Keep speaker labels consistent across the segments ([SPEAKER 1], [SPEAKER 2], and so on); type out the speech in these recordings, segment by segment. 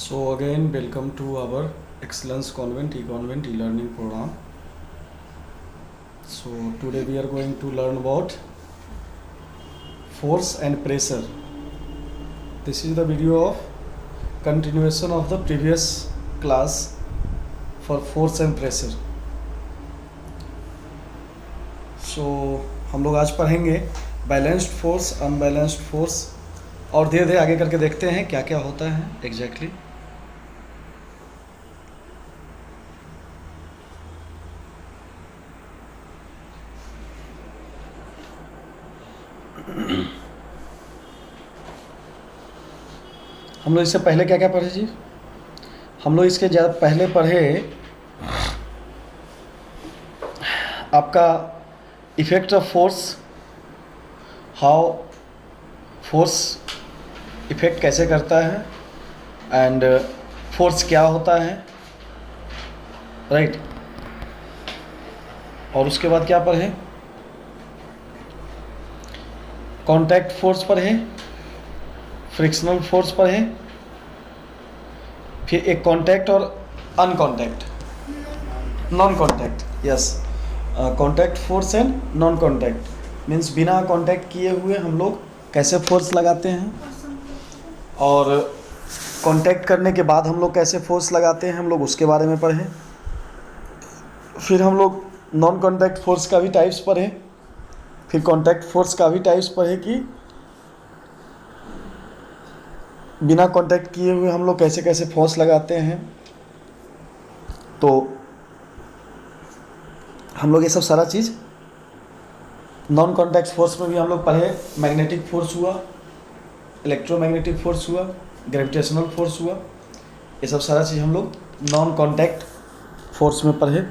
[SPEAKER 1] So again, welcome to our Excellence Convent e-Convent e-learning program. So today we are going to learn about force and pressure. This is the video of continuation of the previous class for force and pressure. So हम लोग आज पढ़ेंगे balanced force, unbalanced force और धीरे धीरे आगे करके देखते हैं क्या क्या होता है एग्जैक्टली। हम लोग इससे पहले क्या क्या पढ़े जी? हम लोग इसके ज़्यादा पहले पढ़े आपका effect of force, how force effect कैसे करता है एंड फोर्स क्या होता है, राइट। और उसके बाद क्या पढ़े? कांटेक्ट फोर्स पढ़े, फ्रिक्शनल फोर्स पढ़े, फिर एक कांटेक्ट और uncontact, non contact, yes, contact force and non contact means बिना कांटेक्ट किए हुए हम लोग कैसे फोर्स लगाते हैं, और कांटेक्ट करने के बाद हम लोग कैसे फोर्स लगाते हैं हम लोग उसके बारे में पढ़े। फिर हम लोग नॉन कांटेक्ट फोर्स का भी टाइप्स पढ़े, फिर कांटेक्ट फोर्स का भी टाइप्स पढ़े कि बिना कांटेक्ट किए हुए हम लोग कैसे कैसे फोर्स लगाते हैं। तो हम लोग ये सब सारा चीज़ नॉन कांटेक्ट फोर्स में भी हम लोग पढ़े। मैग्नेटिक फोर्स हुआ, इलेक्ट्रोमैग्नेटिक फोर्स हुआ, ग्रेविटेशनल फोर्स हुआ, ये सब सारा चीज़ हम लोग नॉन कांटेक्ट फोर्स में पढ़े।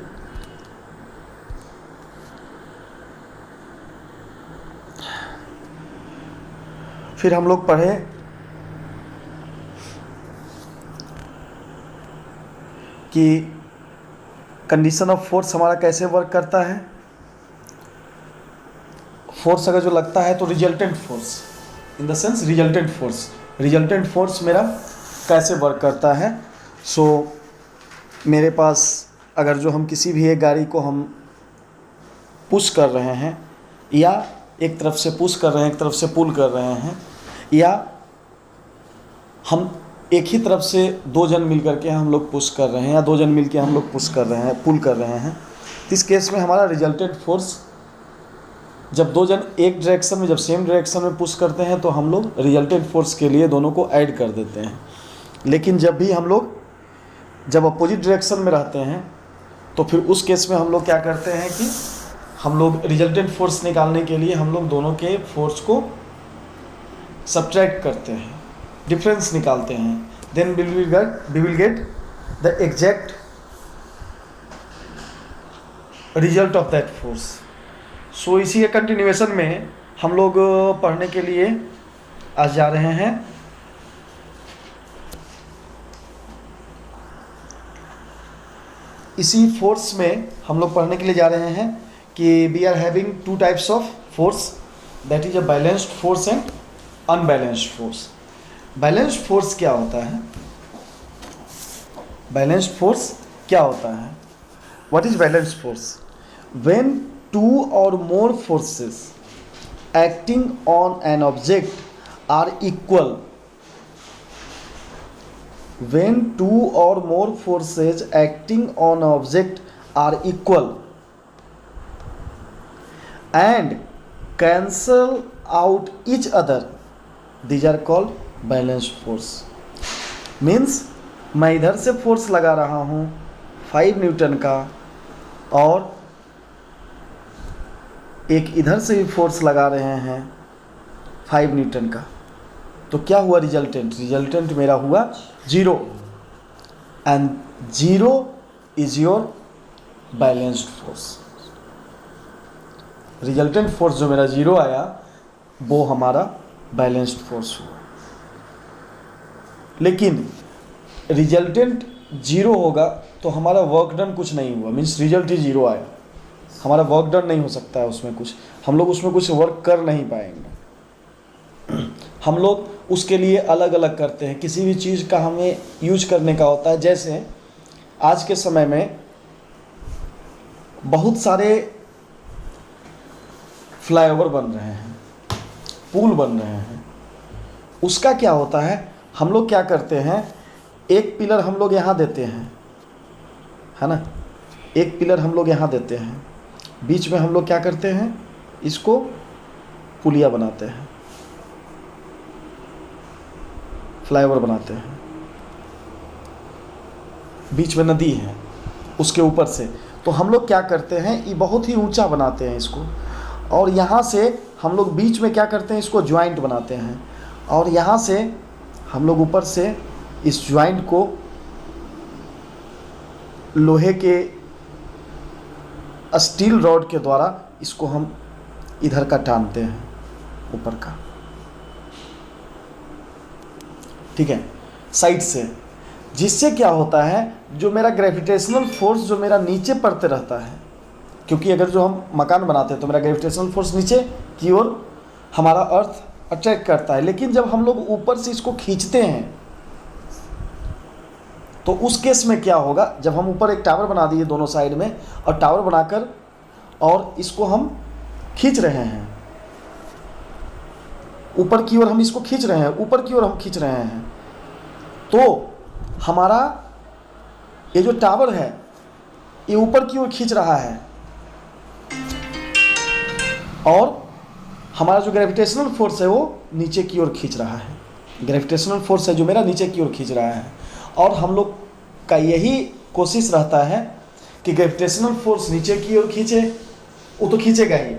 [SPEAKER 1] फिर हम लोग पढ़े कि कंडीशन ऑफ फोर्स हमारा कैसे वर्क करता है। फोर्स अगर जो लगता है तो resultant force, in the sense resultant force मेरा कैसे वर्क करता है। सो मेरे पास अगर जो हम किसी भी एक गाड़ी को हम पुश कर रहे हैं, या एक तरफ से पुश कर रहे हैं एक तरफ से पुल कर रहे हैं, या हम एक ही तरफ से दो जन मिल करके हम लोग पुश कर रहे हैं, या दो जन मिल के हम लोग पुश कर रहे हैं, पुल कर रहे हैं, इस केस में हमारा रिजल्टेंट फोर्स, जब दो जन एक डायरेक्शन में, जब सेम डायरेक्शन में पुश करते हैं तो हम लोग रिजल्टेंट फोर्स के लिए दोनों को ऐड कर देते हैं। लेकिन जब भी हम लोग जब अपोजिट डायरेक्शन में रहते हैं तो फिर उस केस में हम लोग क्या करते हैं कि हम लोग रिजल्टेंट फोर्स निकालने के लिए हम लोग दोनों के फोर्स को सब्ट्रैक्ट करते हैं, डिफरेंस निकालते हैं, then we will get the exact result of that force. So इसी के कंटिन्यूएशन में हम लोग पढ़ने के लिए आज जा रहे हैं इसी फोर्स में हम लोग पढ़ने के लिए जा रहे हैं कि we are having two types of force, that is a balanced force and unbalanced force. Balanced force क्या होता है? बैलेंस्ड फोर्स क्या होता है? What is balanced force? When two or more forces acting on an object are equal. When two or more forces acting on an object are equal and cancel out each other, these are called balanced force. Means मैं इधर से force लगा रहा हूँ 5 Newton का, और एक इधर से भी फोर्स लगा रहे हैं 5 न्यूटन का, तो क्या हुआ रिजल्टेंट मेरा हुआ 0, and 0 is your balanced force. Resultant force जो मेरा 0 आया वो हमारा बैलेंस्ड फोर्स हुआ। लेकिन रिजल्टेंट 0 होगा तो हमारा वर्क डन कुछ नहीं हुआ, मीन्स रिजल्ट ही 0 आया, हमारा वर्क डन नहीं हो सकता है उसमें कुछ, हम लोग उसमें कुछ वर्क कर नहीं पाएंगे। हम लोग उसके लिए अलग अलग करते हैं। किसी भी चीज़ का हमें यूज करने का होता है, जैसे आज के समय में बहुत सारे फ्लाईओवर बन रहे हैं, पुल बन रहे हैं। उसका क्या होता है, हम लोग क्या करते हैं, एक पिलर हम लोग यहाँ देते हैं, है ना, एक पिलर हम लोग यहाँ देते हैं, बीच में हम लोग क्या करते हैं, इसको पुलिया बनाते हैं, फ्लाईओवर बनाते हैं। बीच में नदी है, उसके ऊपर से तो हम लोग क्या करते हैं, ये बहुत ही ऊंचा बनाते हैं इसको, और यहाँ से हम लोग बीच में क्या करते हैं, इसको ज्वाइंट बनाते हैं, और यहाँ से हम लोग ऊपर से इस ज्वाइंट को लोहे के स्टील रॉड के द्वारा इसको हम इधर का टानते हैं, ऊपर का, ठीक है, साइड से। जिससे क्या होता है, जो मेरा ग्रेविटेशनल फोर्स जो मेरा नीचे पड़ते रहता है, क्योंकि अगर जो हम मकान बनाते हैं तो मेरा ग्रेविटेशनल फोर्स नीचे की ओर हमारा अर्थ अट्रैक्ट करता है, लेकिन जब हम लोग ऊपर से इसको खींचते हैं तो उस केस में क्या होगा, जब हम ऊपर एक टावर बना दिए दोनों साइड में, और टावर बनाकर और इसको हम खींच रहे हैं ऊपर की ओर, हम इसको खींच रहे हैं ऊपर की ओर, हम खींच रहे हैं, तो हमारा ये जो टावर है ये ऊपर की ओर खींच रहा है, और हमारा जो ग्रेविटेशनल फोर्स है वो नीचे की ओर खींच रहा है। ग्रेविटेशनल फोर्स है जो मेरा नीचे की ओर खींच रहा है, और हम लोग का यही कोशिश रहता है कि ग्रेविटेशनल फोर्स नीचे की ओर खींचे, वो तो खींचेगा ही,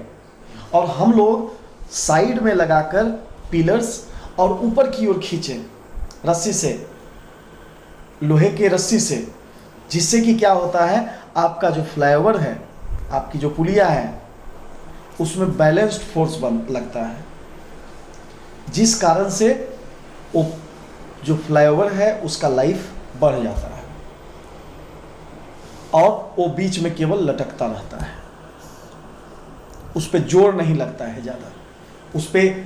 [SPEAKER 1] और हम लोग साइड में लगाकर पिलर्स और ऊपर की ओर खींचे रस्सी से, लोहे के रस्सी से, जिससे कि क्या होता है, आपका जो फ्लाईओवर है, आपकी जो पुलिया है, उसमें बैलेंस्ड फोर्स लगता है, जिस कारण से वो जो फ्लाईओवर है उसका लाइफ बढ़ जाता है, और वो बीच में केवल लटकता रहता है, उस पर जोर नहीं लगता है ज़्यादा, उस पर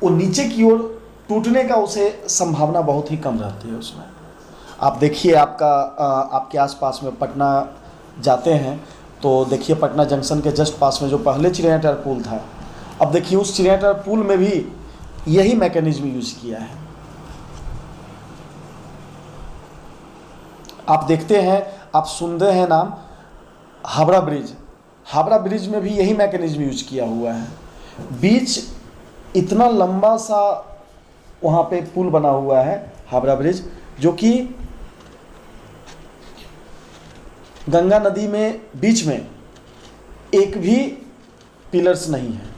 [SPEAKER 1] वो नीचे की ओर टूटने का उसे संभावना बहुत ही कम रहती है उसमें। आप देखिए, आपके आसपास में पटना जाते हैं तो देखिए, पटना जंक्शन के जस्ट पास में जो पहले चिड़ियाघर पुल था, अब देखिए उस चिड़ियाघर पुल में भी यही मैकेनिज्म यूज किया है। आप देखते हैं, आप सुनते हैं नाम हावड़ा ब्रिज, हावड़ा ब्रिज में भी यही मैकेनिज्म यूज किया हुआ है। बीच इतना लंबा सा वहाँ पे पुल बना हुआ है हावड़ा ब्रिज, जो कि गंगा नदी में बीच में एक भी पिलर्स नहीं है,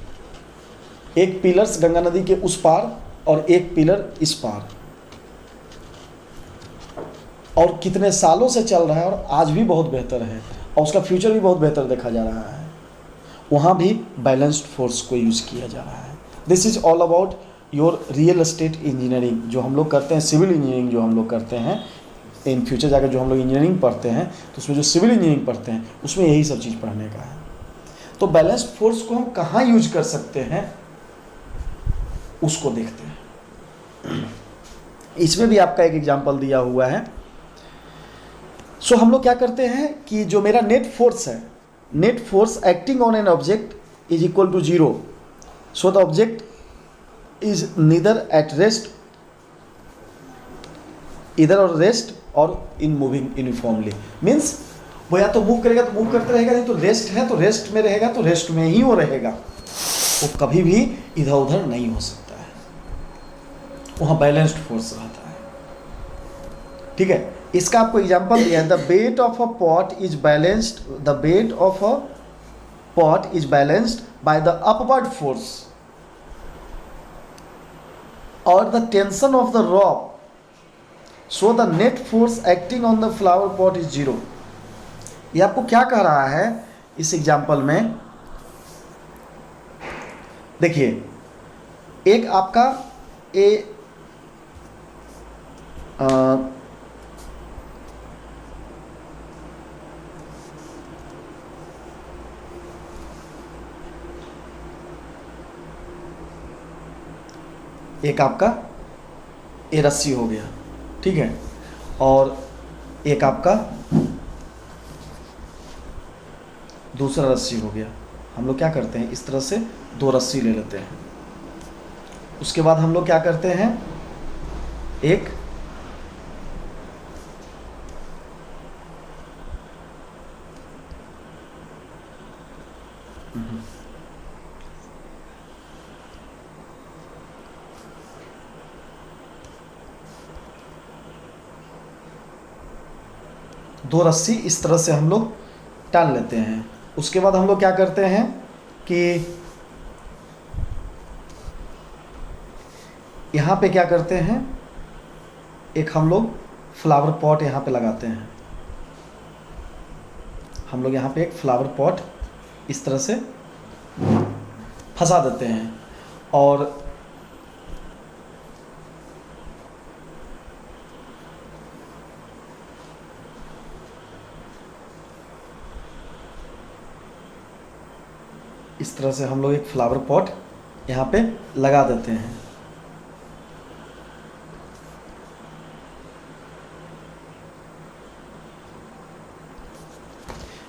[SPEAKER 1] एक पिलर्स गंगा नदी के उस पार और एक पिलर इस पार, और कितने सालों से चल रहा है, और आज भी बहुत बेहतर है, और उसका फ्यूचर भी बहुत बेहतर देखा जा रहा है। वहाँ भी बैलेंस्ड फोर्स को यूज़ किया जा रहा है। This is all about your real estate engineering, जो हम लोग करते हैं, सिविल इंजीनियरिंग जो हम लोग करते हैं, इन फ्यूचर जाकर जो हम लोग इंजीनियरिंग पढ़ते हैं तो उसमें जो सिविल इंजीनियरिंग पढ़ते हैं उसमें यही सब चीज़ पढ़ने का है। तो बैलेंस्ड फोर्स को हम कहाँ यूज कर सकते हैं उसको देखते हैं। इसमें भी आपका एक एग्जाम्पल दिया हुआ है। सो हम लोग क्या करते हैं कि जो मेरा नेट फोर्स है, net force acting on an object is equal to 0, so the object is neither at rest, इधर और रेस्ट और इन मूविंग यूनिफॉर्मली, मीन्स वो या तो मूव करेगा तो मूव करते रहेगा, नहीं तो रेस्ट है तो रेस्ट में रहेगा, तो रेस्ट में ही वो रहेगा, वो कभी भी इधर उधर नहीं हो सकता है, वहाँ बैलेंस्ड फोर्स रहता है। ठीक है, इसका आपको एग्जांपल दिया है, the weight of a pot is balanced, the weight of a pot is balanced by the upward force और the tension of the rock, so the net force acting on the flower pot is 0। ये आपको क्या कह रहा है इस example में, देखिए एक आपका एक आपका ये रस्सी हो गया, ठीक है, और एक आपका दूसरा रस्सी हो गया। हम लोग क्या करते हैं, इस तरह से 2 रस्सी ले लेते हैं। उसके बाद हम लोग क्या करते हैं, एक दो रस्सी इस तरह से हम लोग टान लेते हैं। उसके बाद हम लोग क्या करते हैं कि यहाँ पे क्या करते हैं, एक हम लोग फ्लावर पॉट यहाँ पे लगाते हैं। हम लोग यहाँ पे एक फ्लावर पॉट इस तरह से फंसा देते हैं और इस तरह से हम लोग एक फ्लावर पॉट यहाँ पे लगा देते हैं।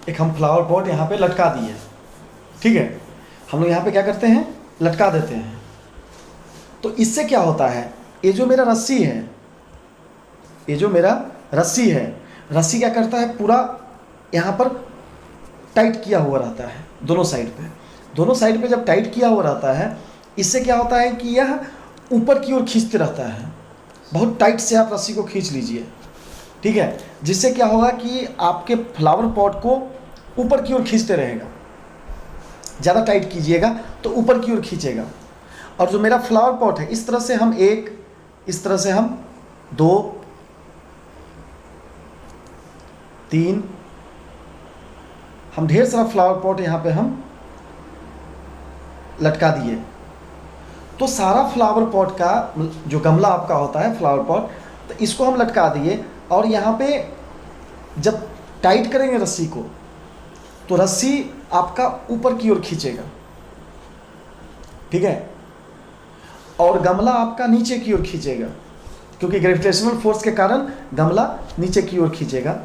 [SPEAKER 1] एक हम फ्लावर पॉट यहाँ पे लटका दिए, ठीक है। हम लोग यहाँ पे क्या करते हैं, लटका देते हैं। तो इससे क्या होता है, ये जो मेरा रस्सी है, ये जो मेरा रस्सी है, रस्सी क्या करता है, पूरा यहाँ पर टाइट किया हुआ रहता है दोनों साइड पे। दोनों साइड पे जब टाइट किया हुआ रहता है, इससे क्या होता है कि यह ऊपर की ओर खींचते रहता है। बहुत टाइट से आप रस्सी को खींच लीजिए, ठीक है, जिससे क्या होगा कि आपके फ्लावर पॉट को ऊपर की ओर खींचते रहेगा। ज़्यादा टाइट कीजिएगा तो ऊपर की ओर खींचेगा। और जो मेरा फ्लावर पॉट है, इस तरह से हम एक, इस तरह से हम 2, 3, हम ढेर सारा फ्लावर पॉट यहाँ पे हम लटका दिए। तो सारा फ्लावर पॉट का जो गमला आपका होता है फ्लावर पॉट, तो इसको हम लटका दिए और यहाँ पे जब टाइट करेंगे रस्सी को, तो रस्सी आपका ऊपर की ओर खींचेगा, ठीक है, और गमला आपका नीचे की ओर खींचेगा, क्योंकि ग्रेविटेशनल फोर्स के कारण गमला नीचे की ओर खींचेगा।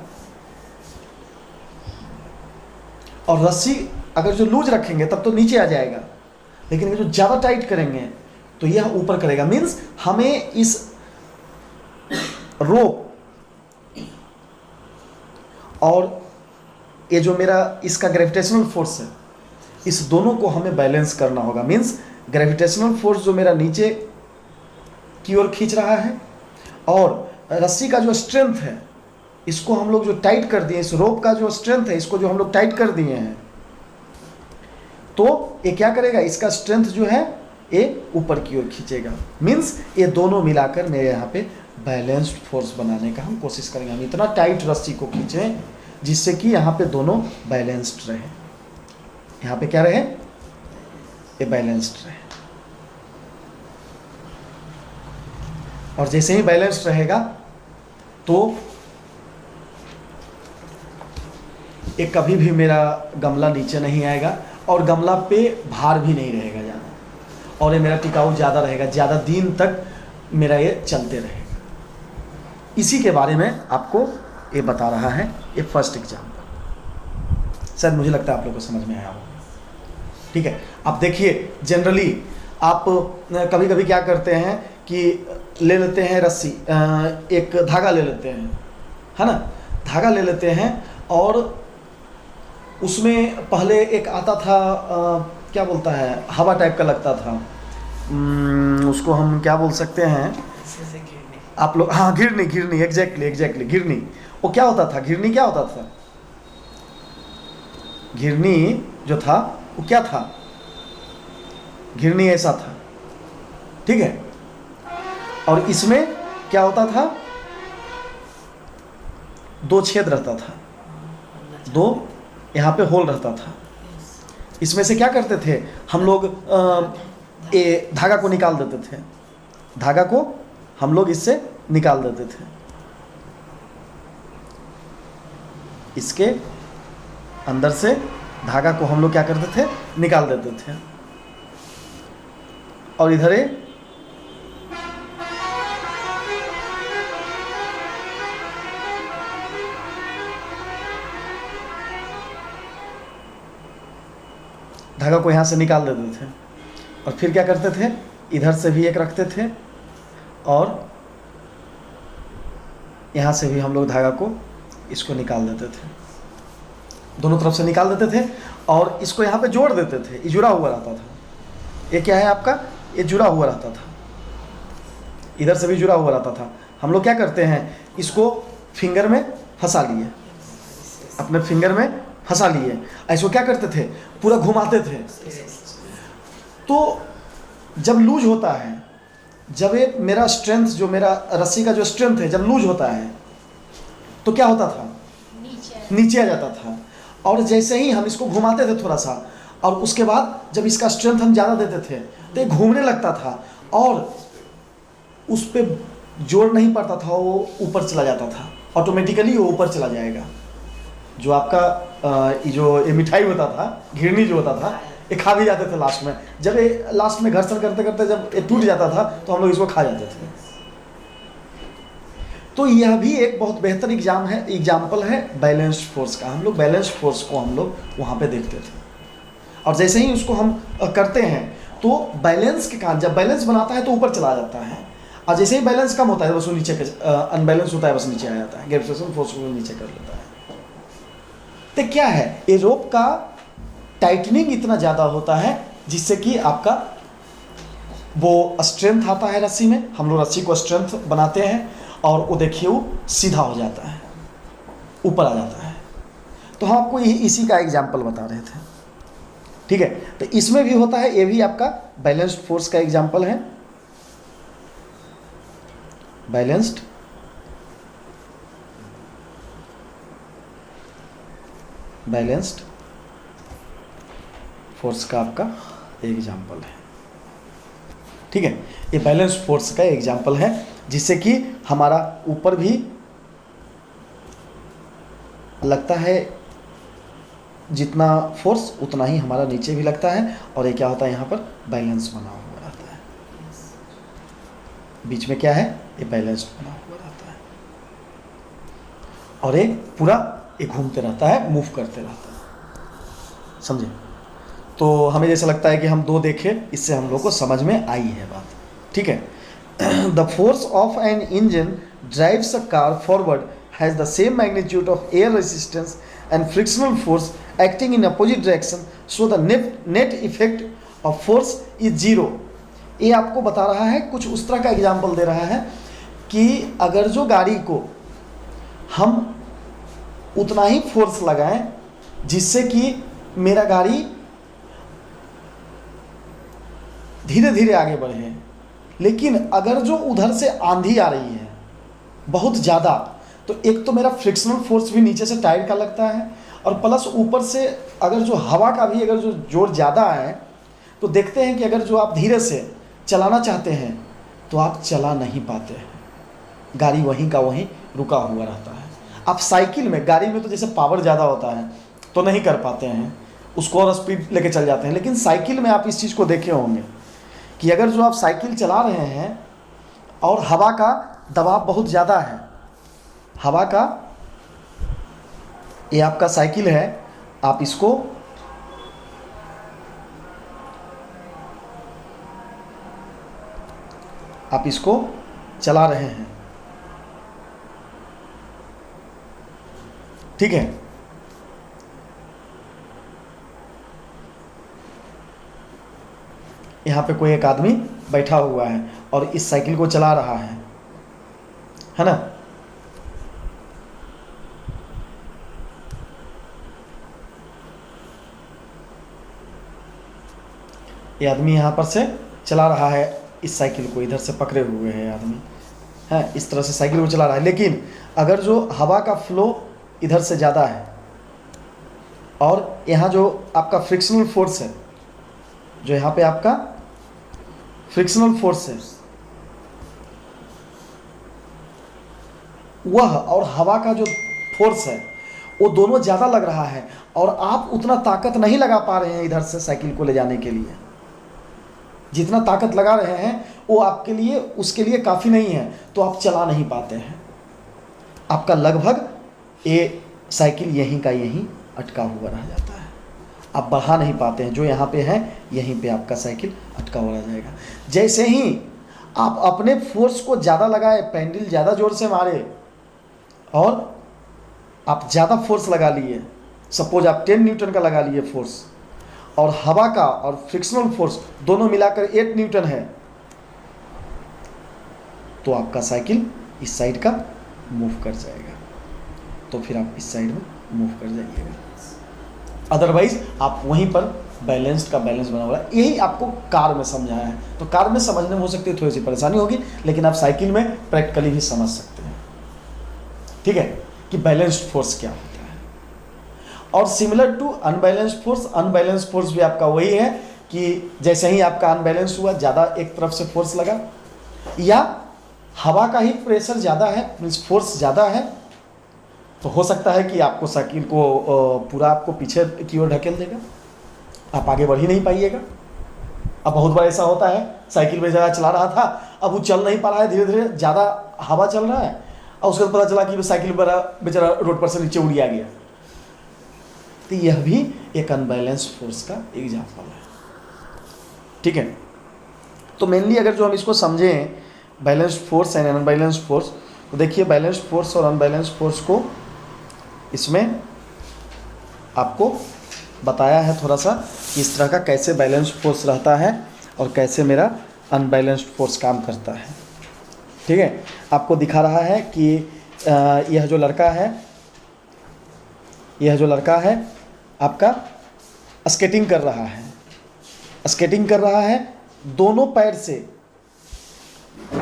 [SPEAKER 1] और रस्सी अगर जो लूज रखेंगे तब तो नीचे आ जाएगा, लेकिन जो ज़्यादा टाइट करेंगे तो यह ऊपर करेगा। मीन्स हमें इस रोप और ये जो मेरा इसका ग्रेविटेशनल फोर्स है, इस दोनों को हमें बैलेंस करना होगा। मीन्स ग्रेविटेशनल फोर्स जो मेरा नीचे की ओर खींच रहा है और रस्सी का जो स्ट्रेंथ है, इसको हम लोग जो टाइट कर दिए, इस रोप का जो स्ट्रेंथ है, इसको जो हम लोग टाइट कर दिए हैं, तो ये क्या करेगा, इसका स्ट्रेंथ जो है ये ऊपर की ओर खींचेगा। मीन्स ये दोनों मिलाकर मेरे यहाँ पे बैलेंस्ड फोर्स बनाने का हम कोशिश करेंगे। हम इतना टाइट रस्सी को खींचें जिससे कि यहाँ पे दोनों बैलेंस्ड रहे। यहाँ पे क्या रहे, ये बैलेंस्ड रहे। और जैसे ही बैलेंस्ड रहेगा तो ये कभी भी मेरा गमला नीचे नहीं आएगा और गमला पे भार भी नहीं रहेगा ज़्यादा, और ये मेरा टिकाऊ ज़्यादा रहेगा, ज़्यादा दिन तक मेरा ये चलते रहेगा। इसी के बारे में आपको ये बता रहा है ये फर्स्ट एग्जाम्पल। सर मुझे लगता है आप लोगों को समझ में आया होगा, ठीक है। अब देखिए, जनरली आप कभी कभी क्या करते हैं कि ले लेते हैं रस्सी, एक धागा ले लेते हैं, है ना, धागा ले लेते हैं और उसमें पहले एक आता था, क्या बोलता है, हवा टाइप का लगता था, उसको हम क्या बोल सकते हैं आप लोग, हाँ घिरनी, घिरनी, एग्जैक्टली घिरनी। वो क्या होता था, घिरनी क्या होता था, घिरनी जो था वो क्या था, घिरनी ऐसा था, ठीक है। और इसमें क्या होता था, 2 छेद रहता था, 2 यहाँ पे होल रहता था। इसमें से क्या करते थे हम लोग, ये धागा को निकाल देते थे, धागा को हम लोग इससे निकाल देते थे, इसके अंदर से धागा को हम लोग क्या करते थे, निकाल देते थे। और इधर धागा को यहाँ से निकाल देते थे और फिर क्या करते थे, इधर से भी एक रखते थे और यहाँ से भी हम लोग धागा को इसको निकाल देते थे, दोनों तरफ से निकाल देते थे और इसको यहाँ पे जोड़ देते थे। ये जुड़ा हुआ रहता था, ये क्या है आपका, ये जुड़ा हुआ रहता था, इधर से भी जुड़ा हुआ रहता था। हम लोग क्या करते हैं, इसको फिंगर में फंसा लिए, अपने फिंगर में फंसा लिए, ऐसे क्या करते थे, पूरा घुमाते थे। तो जब लूज होता है, जब ये मेरा स्ट्रेंथ, जो मेरा रस्सी का जो स्ट्रेंथ है, जब लूज होता है तो क्या होता था, नीचे आ जाता था। और जैसे ही हम इसको घुमाते थे थोड़ा सा, और उसके बाद जब इसका स्ट्रेंथ हम ज़्यादा देते थे तो ये घूमने लगता था और उस पर जोर नहीं पड़ता था, वो ऊपर चला जाता था, ऑटोमेटिकली वो ऊपर चला जाएगा। जो आपका ये मिठाई होता था, घिरनी जो होता था, ये खा भी जाते थे लास्ट में। जब ये लास्ट में घर्षण करते करते जब ये टूट जाता था तो हम लोग इसको खा जाते थे। तो यह भी एक बहुत बेहतर एग्जाम्पल है बैलेंस्ड फोर्स का। हम लोग बैलेंस्ड फोर्स को हम लोग वहाँ पे देखते थे, और जैसे ही उसको हम करते हैं तो बैलेंस के कारण, जब बैलेंस बनाता है तो ऊपर चला जाता है, और जैसे ही बैलेंस कम होता है बस वो नीचे, अनबैलेंस होता है बस नीचे आ जाता है, ग्रेविटेशनल फोर्स को नीचे कर लेता है। तो क्या है, ये रोप का टाइटनिंग इतना ज़्यादा होता है जिससे कि आपका वो स्ट्रेंथ आता है रस्सी में। हम लोग रस्सी को स्ट्रेंथ बनाते हैं और वो देखिए वो सीधा हो जाता है, ऊपर आ जाता है। तो हम आपको इसी का एग्जाम्पल बता रहे थे, ठीक है। तो इसमें भी होता है, ये भी आपका बैलेंस्ड फोर्स का एग्जाम्पल है, बैलेंस्ड फोर्स का आपका एग्जाम्पल है, ठीक है। ये बैलेंस फोर्स का एग्जाम्पल है जिससे कि हमारा ऊपर भी लगता है जितना फोर्स, उतना ही हमारा नीचे भी लगता है। और ये क्या होता है, यहाँ पर बैलेंस बना हुआ रहता है, बीच में क्या है, ये बैलेंस बना हुआ रहता है, और ये पूरा ये घूमते रहता है, मूव करते रहता है, समझे। तो हमें जैसा लगता है कि हम दो देखें, इससे हम लोग को समझ में आई है बात, ठीक है। The force of an engine drives a car forward has the same magnitude of air resistance and frictional force acting in opposite direction, so the net effect of force is zero. ये आपको बता रहा है, कुछ उस तरह का example दे रहा है कि अगर जो गाड़ी को हम उतना ही फोर्स लगाएं जिससे कि मेरा गाड़ी धीरे धीरे आगे बढ़े, लेकिन अगर जो उधर से आंधी आ रही है बहुत ज़्यादा, तो एक तो मेरा फ्रिक्शनल फोर्स भी नीचे से टायर का लगता है, और प्लस ऊपर से अगर जो हवा का भी अगर जो जोर ज़्यादा है, तो देखते हैं कि अगर जो आप धीरे से चलाना चाहते हैं तो आप चला नहीं पाते हैं, गाड़ी वहीं का वहीं रुका हुआ रहता है। आप साइकिल में, गाड़ी में तो जैसे पावर ज़्यादा होता है तो नहीं कर पाते हैं, उसको और स्पीड लेके चल जाते हैं, लेकिन साइकिल में आप इस चीज़ को देखे होंगे कि अगर जो आप साइकिल चला रहे हैं और हवा का दबाव बहुत ज़्यादा है, हवा का, ये आपका साइकिल है, आप इसको चला रहे हैं, ठीक है। यहाँ पे कोई एक आदमी बैठा हुआ है और इस साइकिल को चला रहा है ना। ये आदमी यहाँ पर से चला रहा है इस साइकिल को, इधर से पकड़े हुए है आदमी, है इस तरह से साइकिल को चला रहा है। लेकिन अगर जो हवा का फ्लो इधर से ज़्यादा है और यहाँ जो आपका फ्रिक्शनल फोर्स है, जो यहाँ पे आपका फ्रिक्शनल फोर्स है, वह और हवा का जो फोर्स है वो दोनों ज़्यादा लग रहा है, और आप उतना ताकत नहीं लगा पा रहे हैं इधर से साइकिल को ले जाने के लिए। जितना ताकत लगा रहे हैं वो आपके लिए, उसके लिए काफ़ी नहीं है, तो आप चला नहीं पाते हैं। आपका लगभग ये साइकिल यहीं का यहीं अटका हुआ रह जाता है, आप बढ़ा नहीं पाते हैं, जो यहाँ पे है यहीं पे आपका साइकिल अटका हुआ रह जाएगा। जैसे ही आप अपने फोर्स को ज़्यादा लगाए, पेंडल ज़्यादा ज़ोर से मारे और आप ज़्यादा फोर्स लगा लिए, सपोज आप 10 न्यूटन का लगा लिए फोर्स, और हवा का और फ्रिक्शनल फोर्स दोनों मिलाकर 8 न्यूटन है, तो आपका साइकिल इस साइड का मूव कर जाएगा, तो फिर आप इस साइड में मूव कर जाइएगा। अदरवाइज आप वहीं पर बैलेंस्ड का बैलेंस बना हुआ है। यही आपको कार में समझाया है, तो कार में समझने में हो सकती है थोड़ी सी परेशानी होगी, लेकिन आप साइकिल में प्रैक्टिकली भी समझ सकते हैं, ठीक है, कि बैलेंस्ड फोर्स क्या होता है। और similar to unbalanced force, unbalanced force भी आपका वही है कि जैसे ही आपका अनबैलेंस हुआ, ज़्यादा एक तरफ से फोर्स लगा, या हवा का ही प्रेशर ज़्यादा है, मीन्स फोर्स ज़्यादा है, तो हो सकता है कि आपको साइकिल को पूरा आपको पीछे की ओर ढकेल देगा, आप आगे बढ़ ही नहीं पाइएगा। अब बहुत बार ऐसा होता है, साइकिल बेचारा चला रहा था, अब वो चल नहीं पा रहा है, धीरे धीरे ज़्यादा हवा चल रहा है, और उसके बाद पता चला कि साइकिल बेचारा रोड पर से नीचे उड़ गया। तो यह भी एक अनबैलेंस्ड फोर्स का एग्जाम्पल है, ठीक है। तो मेनली अगर जो हम इसको समझें balanced force and unbalanced force, तो देखिए बैलेंस्ड फोर्स और अनबैलेंस्ड फोर्स को इसमें आपको बताया है थोड़ा सा कि इस तरह का कैसे बैलेंस्ड फोर्स रहता है और कैसे मेरा अनबैलेंस्ड फोर्स काम करता है, ठीक है। आपको दिखा रहा है कि यह जो लड़का है आपका स्केटिंग कर रहा है, दोनों पैर से,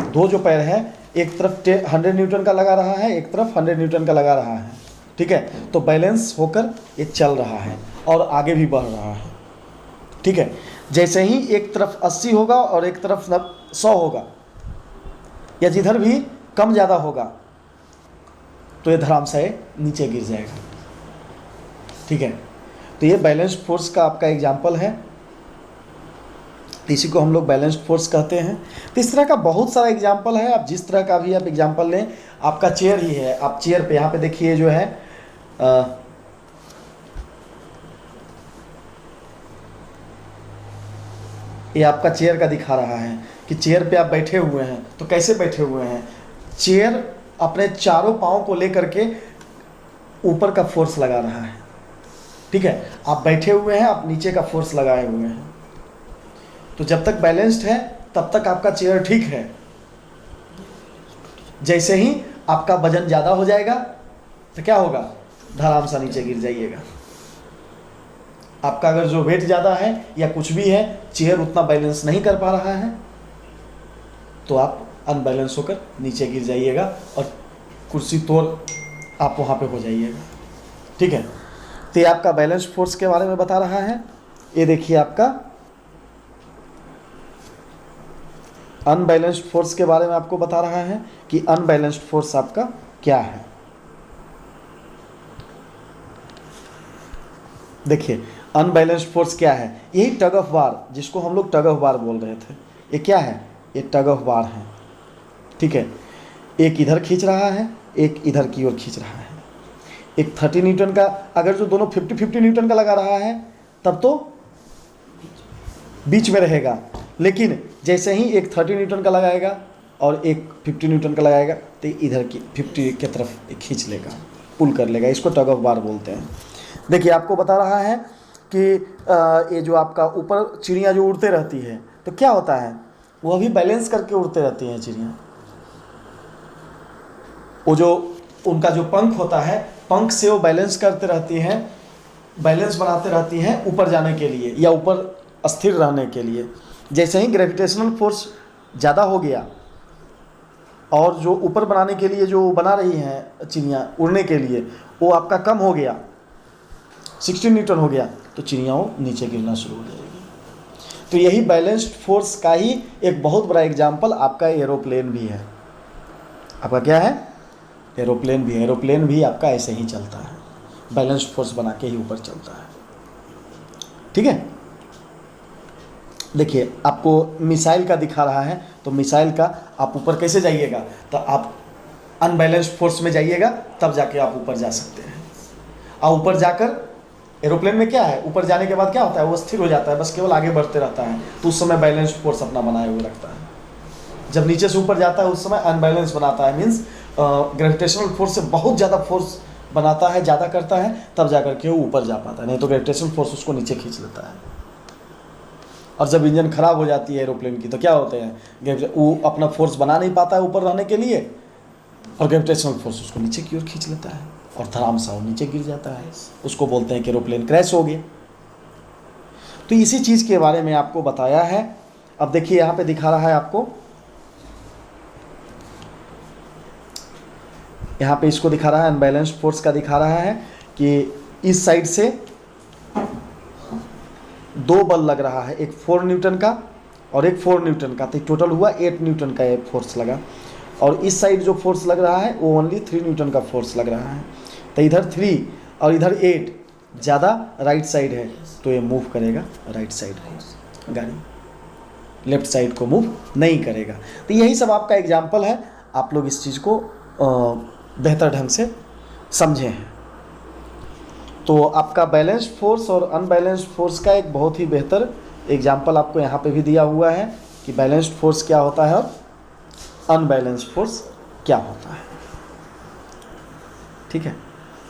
[SPEAKER 1] दो जो पैर है, एक तरफ 100 न्यूटन का लगा रहा है, एक तरफ 100 न्यूटन का लगा रहा है, ठीक है। तो बैलेंस होकर ये चल रहा है और आगे भी बढ़ रहा है, ठीक है। जैसे ही एक तरफ 80 होगा और एक तरफ 100 होगा, या जिधर भी कम ज़्यादा होगा, तो ये धड़ाम से नीचे गिर जाएगा, ठीक है। तो ये बैलेंस्ड फोर्स का आपका एग्जाम्पल है, इसी को हम लोग बैलेंस्ड फोर्स कहते हैं। तो इस तरह का बहुत सारा एग्जाम्पल है, आप जिस तरह का भी आप एग्जाम्पल लें। आपका चेयर ही है, आप चेयर पे यहाँ पे देखिए जो है ये आपका चेयर का दिखा रहा है कि चेयर पे आप बैठे हुए हैं, तो कैसे बैठे हुए हैं, चेयर अपने चारों पाँव को लेकर के ऊपर का फोर्स लगा रहा है, ठीक है। आप बैठे हुए हैं, आप नीचे का फोर्स लगाए हुए हैं, तो जब तक बैलेंस्ड है तब तक आपका चेयर ठीक है। जैसे ही आपका वजन ज़्यादा हो जाएगा तो क्या होगा, धड़ाम सा नीचे गिर जाइएगा। आपका अगर जो वेट ज़्यादा है या कुछ भी है, चेयर उतना बैलेंस नहीं कर पा रहा है, तो आप अनबैलेंस होकर नीचे गिर जाइएगा और कुर्सी तोड़ आप वहाँ पे हो जाइएगा, ठीक है। तो ये आपका बैलेंस फोर्स के बारे में बता रहा है। ये देखिए आपका अनबैलेंस्ड फोर्स के बारे में आपको बता रहा है कि अनबैलेंस्ड फोर्स आपका क्या है। देखिए अनबैलेंस्ड फोर्स क्या है, यही टग ऑफ वार, जिसको हम लोग टग ऑफ वार बोल रहे थे, ये क्या है, ये टग ऑफ वार है, ठीक है। एक इधर खींच रहा है, एक इधर की ओर खींच रहा है। एक 30 न्यूटन का, अगर जो दोनों 50-50 न्यूटन का लगा रहा है तब तो बीच में रहेगा, लेकिन जैसे ही एक 30 न्यूटन का लगाएगा और एक 50 न्यूटन का लगाएगा, तो इधर की 50 की तरफ खींच लेगा, पुल कर लेगा, इसको टग ऑफ वार बोलते हैं। देखिए आपको बता रहा है कि ये जो आपका ऊपर चिड़िया जो उड़ते रहती है, तो क्या होता है, वो भी बैलेंस करके उड़ते रहती हैं चिड़िया। वो जो उनका जो पंख होता है, पंख से वो बैलेंस करते रहती हैं, बैलेंस बनाते रहती हैं ऊपर जाने के लिए या ऊपर स्थिर रहने के लिए। जैसे ही ग्रेविटेशनल फोर्स ज़्यादा हो गया और जो ऊपर बनाने के लिए जो बना रही हैं चिड़िया उड़ने के लिए, वो आपका कम हो गया, 16 न्यूटन हो गया, तो चिड़िया वो नीचे गिरना शुरू हो जाएगी। तो यही बैलेंस्ड फोर्स का ही एक बहुत बड़ा एग्जाम्पल आपका एरोप्लेन भी है। आपका क्या है, एरोप्लेन भी। एरोप्लेन भी आपका ऐसे ही चलता है, बैलेंस्ड फोर्स बना के ही ऊपर चलता है, ठीक है। देखिए आपको मिसाइल का दिखा रहा है, तो मिसाइल का आप ऊपर कैसे जाइएगा, तो आप अनबैलेंस्ड फोर्स में जाइएगा, तब जाके आप ऊपर जा सकते हैं। और ऊपर जाकर एरोप्लेन में क्या है, ऊपर जाने के बाद क्या होता है, वो स्थिर हो जाता है, बस केवल आगे बढ़ते रहता है, तो उस समय बैलेंस्ड फोर्स अपना बनाए हुए रखता है। जब नीचे से ऊपर जाता है उस समय अनबैलेंस बनाता है, मीन्स ग्रेविटेशनल फोर्स से बहुत ज़्यादा फोर्स बनाता है, ज़्यादा करता है, तब जाकर के वो ऊपर जा पाता है, नहीं तो ग्रेविटेशनल फोर्स उसको नीचे खींच लेता है। और जब इंजन खराब हो जाती है एरोप्लेन की तो क्या होते हैं, वो अपना फोर्स बना नहीं पाता है ऊपर रहने के लिए, और ग्रेविटेशनल फोर्स उसको नीचे की ओर खींच लेता है और धड़ाम सा वो नीचे गिर जाता है। उसको बोलते हैं कि एरोप्लेन क्रैश हो गया। तो इसी चीज़ के बारे में आपको बताया है। अब देखिए यहाँ पे दिखा रहा है आपको, यहाँ पे इसको दिखा रहा है, अनबैलेंस्ड फोर्स का दिखा रहा है कि इस साइड से 2 बल लग रहा है, एक 4 न्यूटन का और एक 4 न्यूटन का, तो टोटल हुआ 8 न्यूटन का एक फोर्स लगा। और इस साइड जो फोर्स लग रहा है वो ओनली 3 न्यूटन का फोर्स लग रहा है। तो इधर 3 और इधर 8 ज़्यादा राइट साइड है, तो ये मूव करेगा राइट साइड को, गाड़ी लेफ्ट साइड को मूव नहीं करेगा। तो यही सब आपका एग्जाम्पल है, आप लोग इस चीज़ को बेहतर ढंग से समझे हैं। तो आपका बैलेंस्ड फोर्स और अनबैलेंस्ड फोर्स का एक बहुत ही बेहतर एग्जाम्पल आपको यहाँ पे भी दिया हुआ है कि बैलेंस्ड फोर्स क्या होता है और अनबैलेंस्ड फोर्स क्या होता है। ठीक है,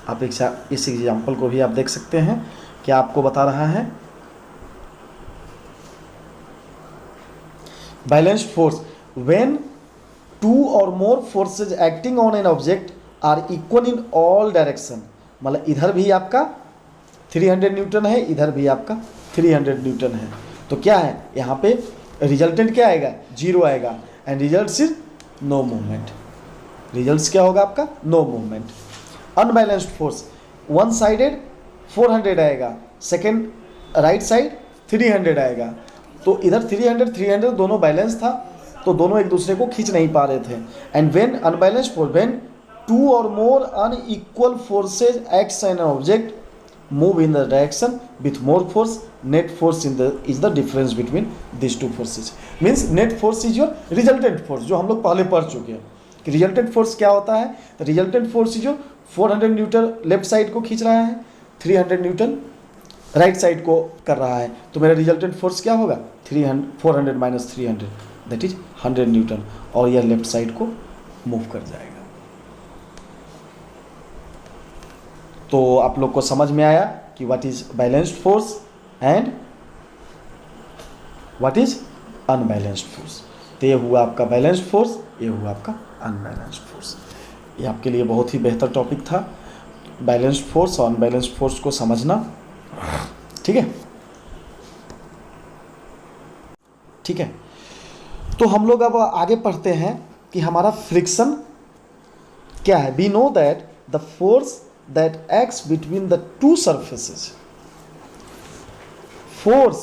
[SPEAKER 1] आप इस एग्जाम्पल को भी आप देख सकते हैं कि आपको बता रहा है balanced force when 2 or more forces acting on an object are equal in all direction। मतलब इधर भी आपका 300 न्यूटन है, इधर भी आपका 300 न्यूटन है, तो क्या है यहाँ पे रिजल्टेंट क्या आएगा, 0 आएगा, and results is no movement. Results क्या होगा आपका, no movement. Unbalanced force one sided 400 आएगा, सेकेंड राइट साइड 300 आएगा, तो इधर 300 दोनों बैलेंस था, तो दोनों एक दूसरे को खींच नहीं पा रहे थे। And when unbalanced force, when 2 or more unequal forces acts on an object move in the direction with more force, net force is the difference between these two forces। means net force is your resultant force, जो हम लोग पहले पढ़ चुके हैं कि resultant force क्या होता है। तो रिजल्टेंट फोर्स जो 400 न्यूटन लेफ्ट साइड को खींच रहा है, 300 न्यूटन राइट साइड को कर रहा है, तो मेरा रिजल्टेंट फोर्स क्या होगा, 400 माइनस 300 दैट इज 100 न्यूटन, और यह लेफ्ट साइड को मूव कर जाएगा। तो आप लोग को समझ में आया कि what is balanced force and what is unbalanced force. तो ये हुआ आपका बैलेंस्ड फोर्स, ये हुआ आपका अनबैलेंस्ड फोर्स। ये आपके लिए बहुत ही बेहतर टॉपिक था, बैलेंस्ड फोर्स और अनबैलेंस्ड फोर्स को समझना। ठीक है, ठीक है। तो हम लोग अब आगे पढ़ते हैं कि हमारा फ्रिक्शन क्या है। We know that the force that acts between the two surfaces, force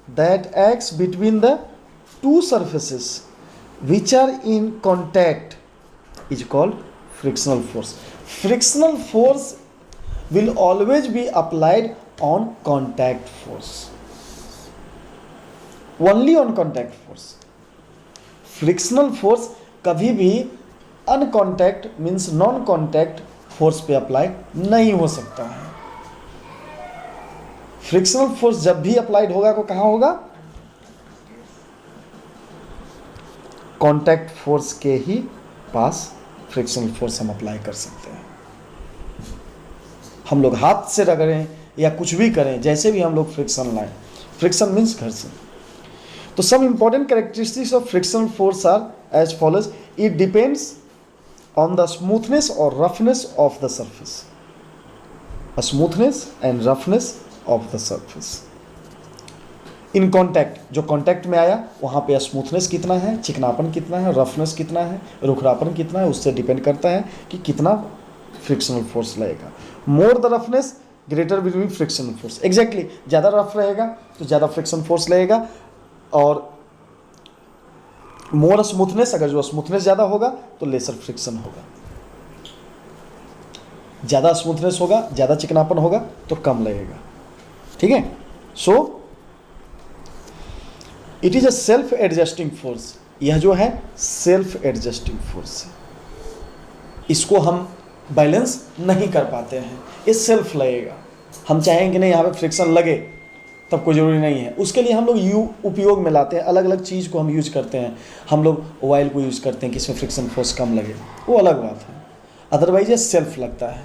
[SPEAKER 1] that acts between the two surfaces which are in contact is called frictional force। Frictional force will always be applied on contact force, only on contact force। frictional force कभी भी अनकॉन्टैक्ट means non contact force पे apply नहीं हो सकता है। Frictional force जब भी applied होगा तो कहां होगा, कॉन्टैक्ट फोर्स के ही पास फ्रिक्शनल फोर्स हम अप्लाई कर सकते हैं। हम लोग हाथ से रगड़ें या कुछ भी करें, जैसे भी हम लोग फ्रिक्शन लाएं, फ्रिक्शन मीन्स घर्षण। तो some important characteristics of frictional force are as follows. It depends on the smoothness or roughness of the surface, a smoothness and roughness of the surface in contact। जो contact में आया वहाँ पे smoothness कितना है, चिकनापन कितना है, roughness कितना है, रुखरापन कितना है, उससे डिपेंड करता है कि कितना frictional force लगेगा। more the roughness greater will be frictional force। exactly, ज़्यादा रफ रहेगा तो ज़्यादा friction force लगेगा, और मोर स्मूथनेस, अगर जो स्मूथनेस ज़्यादा होगा तो लेसर फ्रिक्शन होगा। ज़्यादा स्मूथनेस होगा, ज़्यादा चिकनापन होगा तो कम लगेगा। ठीक है, so it is a self adjusting force. यह जो है सेल्फ एडजस्टिंग फोर्स है, इसको हम बैलेंस नहीं कर पाते हैं, ये सेल्फ लगेगा। हम चाहेंगे नहीं यहाँ पे फ्रिक्शन लगे, तब कोई ज़रूरी नहीं है। उसके लिए हम लोग उपयोग में लाते हैं, अलग अलग चीज़ को हम यूज करते हैं। हम लोग ऑयल को यूज़ करते हैं कि इसमें फ्रिक्शन फोर्स कम लगे, वो अलग बात है। अदरवाइज ये सेल्फ लगता है,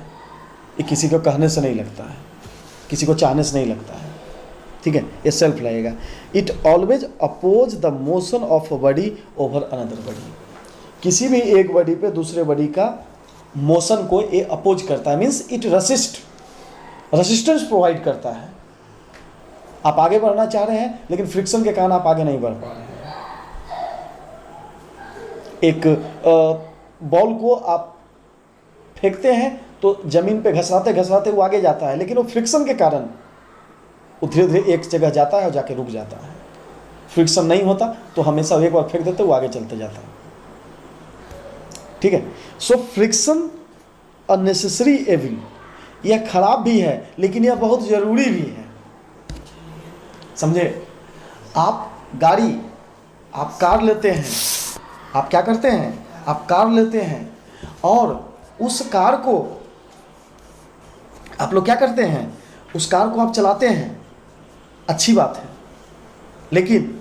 [SPEAKER 1] ये किसी को कहने से नहीं लगता है, किसी को चाहने से नहीं लगता है, ठीक है, ये सेल्फ लगेगा। It always oppose the motion of a body over another body. किसी भी एक बॉडी पे दूसरे बॉडी का मोशन को ये अपोज करता है, मीन्स इट रेसिस्टेंस प्रोवाइड करता है। आप आगे बढ़ना चाह रहे हैं लेकिन फ्रिक्शन के कारण आप आगे नहीं बढ़ पा रहे हैं। एक बॉल को आप फेंकते हैं तो जमीन पे घसराते घसराते वो आगे जाता है, लेकिन वो फ्रिक्शन के कारण वो धीरे धीरे एक जगह जाता है और जाके रुक जाता है। फ्रिक्शन नहीं होता तो हमेशा एक बार फेंक देते वो आगे चलते जाता है, ठीक है। सो फ्रिक्शन अननेसेसरी एविल, यह खराब भी है लेकिन यह बहुत ज़रूरी भी है, समझे। आप कार लेते हैं, आप क्या करते हैं, आप कार लेते हैं और उस कार को आप लोग क्या करते हैं, उस कार को आप चलाते हैं, अच्छी बात है, लेकिन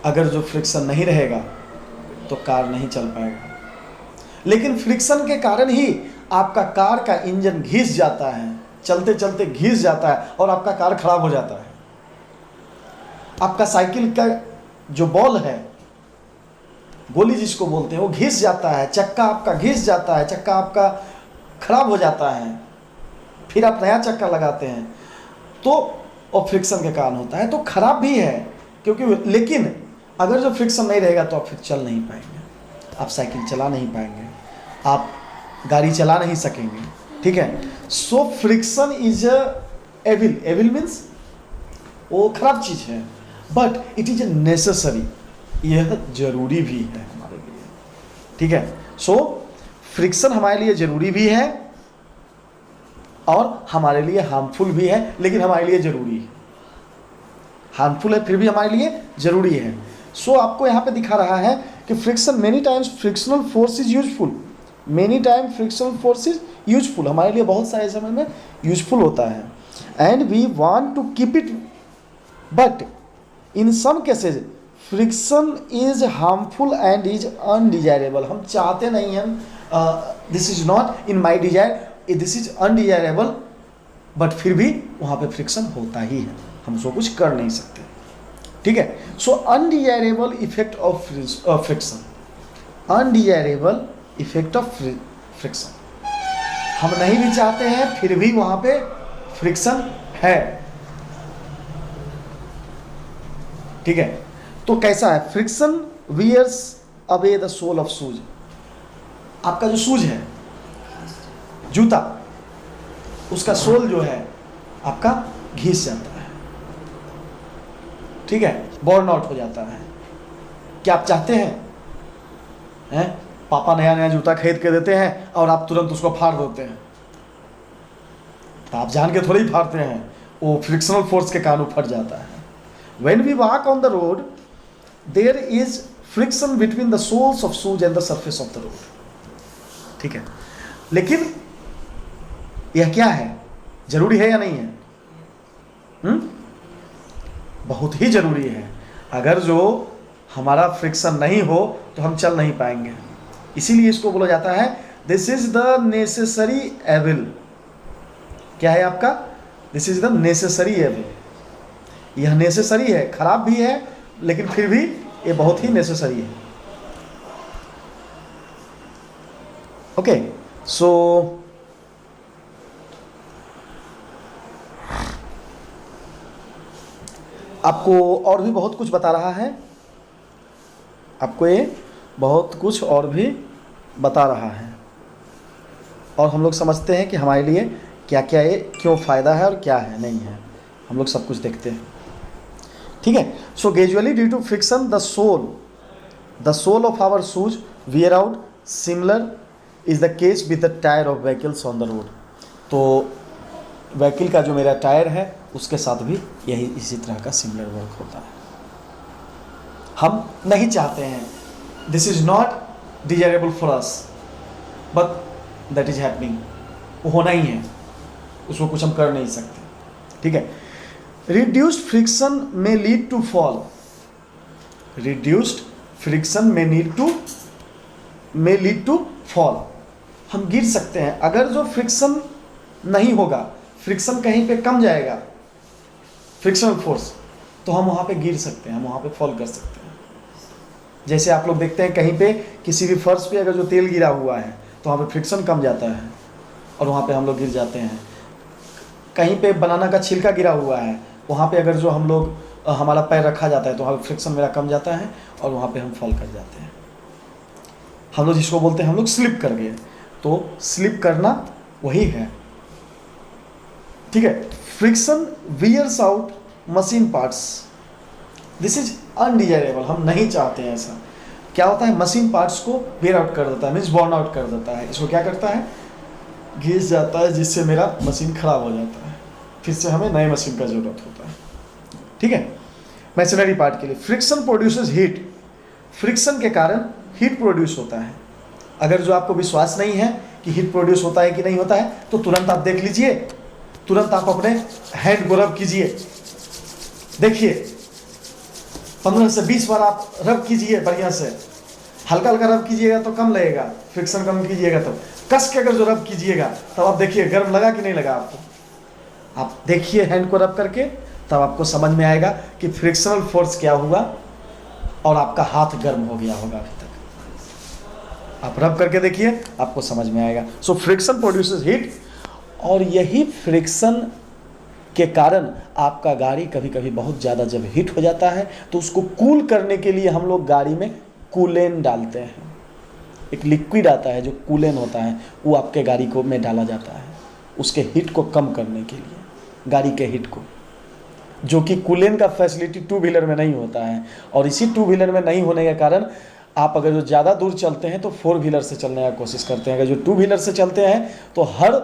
[SPEAKER 1] अगर जो फ्रिक्शन नहीं रहेगा तो कार नहीं चल पाएगा। लेकिन फ्रिक्शन के कारण ही आपका कार का इंजन घिस जाता है, चलते चलते घिस जाता है और आपका कार खराब हो जाता है। आपका साइकिल का जो बॉल है, गोली जिसको बोलते हैं, वो घिस जाता है, चक्का आपका घिस जाता है, चक्का आपका खराब हो जाता है, फिर आप नया चक्का लगाते हैं, तो वो फ्रिक्शन के कारण होता है। तो खराब भी है क्योंकि, लेकिन अगर जो फ्रिक्शन नहीं रहेगा तो आप फिर चल नहीं पाएंगे, आप साइकिल चला नहीं पाएंगे, आप गाड़ी चला नहीं सकेंगे, ठीक है। So friction is evil, evil means वो खराब चीज़ है, बट इट इज नेसेसरी, यह जरूरी भी है हमारे लिए, ठीक है। सो फ्रिक्शन हमारे लिए जरूरी भी है और हमारे लिए हार्मफुल भी है, लेकिन हमारे लिए जरूरी है। हार्मफुल है फिर भी हमारे लिए जरूरी है। सो आपको यहाँ पे दिखा रहा है कि friction, many times frictional force is useful, many time frictional force is useful, हमारे लिए बहुत सारे समय में यूजफुल होता है। And we want to keep it, but in some cases friction is harmful and is undesirable. हम चाहते नहीं हैं, this is not in my desire, this is undesirable, but फिर भी वहाँ पे फ्रिक्शन होता ही है, हम उसको कुछ कर नहीं सकते, ठीक है। So undesirable effect of friction, undesirable effect of friction, हम नहीं भी चाहते हैं फिर भी वहाँ पे फ्रिक्शन है, ठीक है। तो कैसा है friction, wears away the sole of shoes. आपका जो शूज है, जूता, उसका सोल जो है आपका घिस जाता है, ठीक है, बर्न आउट हो जाता है। क्या आप चाहते हैं पापा नया नया जूता खरीद के देते हैं और आप तुरंत उसको फाड़ देते हैं? तो आप जान के थोड़ी फाड़ते हैं, वो फ्रिक्शनल फोर्स के कारण फट जाता है। When we walk on the road, there is friction between the soles of shoes and the surface of the road, ठीक है। लेकिन यह क्या है, जरूरी है या नहीं है? बहुत ही जरूरी है। अगर जो हमारा फ्रिक्शन नहीं हो तो हम चल नहीं पाएंगे, इसीलिए इसको बोला जाता है this is the necessary evil. क्या है आपका? This is the necessary evil. यह नेसेसरी है, खराब भी है लेकिन फिर भी ये बहुत ही नेसेसरी है। ओके, सो आपको और भी बहुत कुछ बता रहा है, आपको ये बहुत कुछ और भी बता रहा है, और हम लोग समझते हैं कि हमारे लिए क्या क्या ये क्यों फ़ायदा है और क्या है नहीं है, हम लोग सब कुछ देखते हैं, ठीक है। So gradually due to friction the sole of our shoes wear out, similar is the case with the tyre of vehicles on the road. तो व्हीकल का जो मेरा टायर है उसके साथ भी यही इसी तरह का सिमिलर वर्क होता है। हम नहीं चाहते हैं, this is not desirable for us, but that is happening, वो होना ही है, उसको कुछ हम कर नहीं सकते, ठीक है। Reduced friction may lead to fall, reduced friction may lead to fall, हम गिर सकते हैं। अगर जो फ्रिक्शन नहीं होगा, फ्रिक्शन कहीं पे कम जाएगा, फ्रिक्शनल फोर्स, तो हम वहाँ पे गिर सकते हैं, हम वहाँ पे फॉल कर सकते हैं। जैसे आप लोग देखते हैं कहीं पे किसी भी फर्श पे अगर जो तेल गिरा हुआ है तो वहाँ पे फ्रिक्शन कम जाता है और वहाँ पे हम लोग गिर जाते हैं। कहीं पे बनाना का छिलका गिरा हुआ है, वहाँ पे अगर जो हम लोग हमारा पैर रखा जाता है तो वहाँ पे फ्रिक्शन मेरा कम जाता है और वहाँ पे हम फॉल कर जाते हैं। हम लोग जिसको बोलते हैं हम लोग स्लिप कर गए, तो स्लिप करना वही है, ठीक है। Friction wears out machine parts, this is undesirable, हम नहीं चाहते हैं ऐसा। क्या होता है, मशीन पार्ट्स को वेयर आउट कर देता है, मीन्स बर्न आउट कर देता है। इसको क्या करता है, घिस जाता है, जिससे मेरा मशीन खराब हो जाता है, फिर से हमें नए मशीन का जरूरत होता है, ठीक है। मैशनरी पार्ट के लिए फ्रिक्शन प्रोड्यूसेस हीट, फ्रिक्शन के कारण हीट प्रोड्यूस होता है। अगर जो आपको विश्वास नहीं है कि हीट प्रोड्यूस होता है कि नहीं होता है, तो तुरंत आप देख लीजिए, तुरंत आप अपने हैंड को रब कीजिए, देखिए 15 से 20 बार आप रब कीजिए बढ़िया से। हल्का हल्का रब कीजिएगा तो कम लगेगा, फ्रिक्शन कम कीजिएगा तो कस के अगर जो रब कीजिएगा तब आप देखिए गर्म लगा कि नहीं लगा आपको। आप देखिए हैंड को रब करके, तब आपको समझ में आएगा कि फ्रिक्शनल फोर्स क्या हुआ और आपका हाथ गर्म हो गया होगा। अभी तक आप रब करके देखिए, आपको समझ में आएगा। सो फ्रिक्शन प्रोड्यूसेस हीट, और यही फ्रिक्शन के कारण आपका गाड़ी कभी कभी बहुत ज़्यादा जब हीट हो जाता है तो उसको कूल करने के लिए हम लोग गाड़ी में कूलेन डालते हैं। एक लिक्विड आता है जो कूलेन होता है, वो आपके गाड़ी को में डाला जाता है उसके हीट को कम करने के लिए, गाड़ी के हीट को, जो कि कूलेन का फैसिलिटी टू व्हीलर में नहीं होता है। और इसी टू व्हीलर में नहीं होने के कारण आप अगर जो ज़्यादा दूर चलते हैं तो फोर व्हीलर से चलने का कोशिश करते हैं। अगर जो टू व्हीलर से चलते हैं तो हर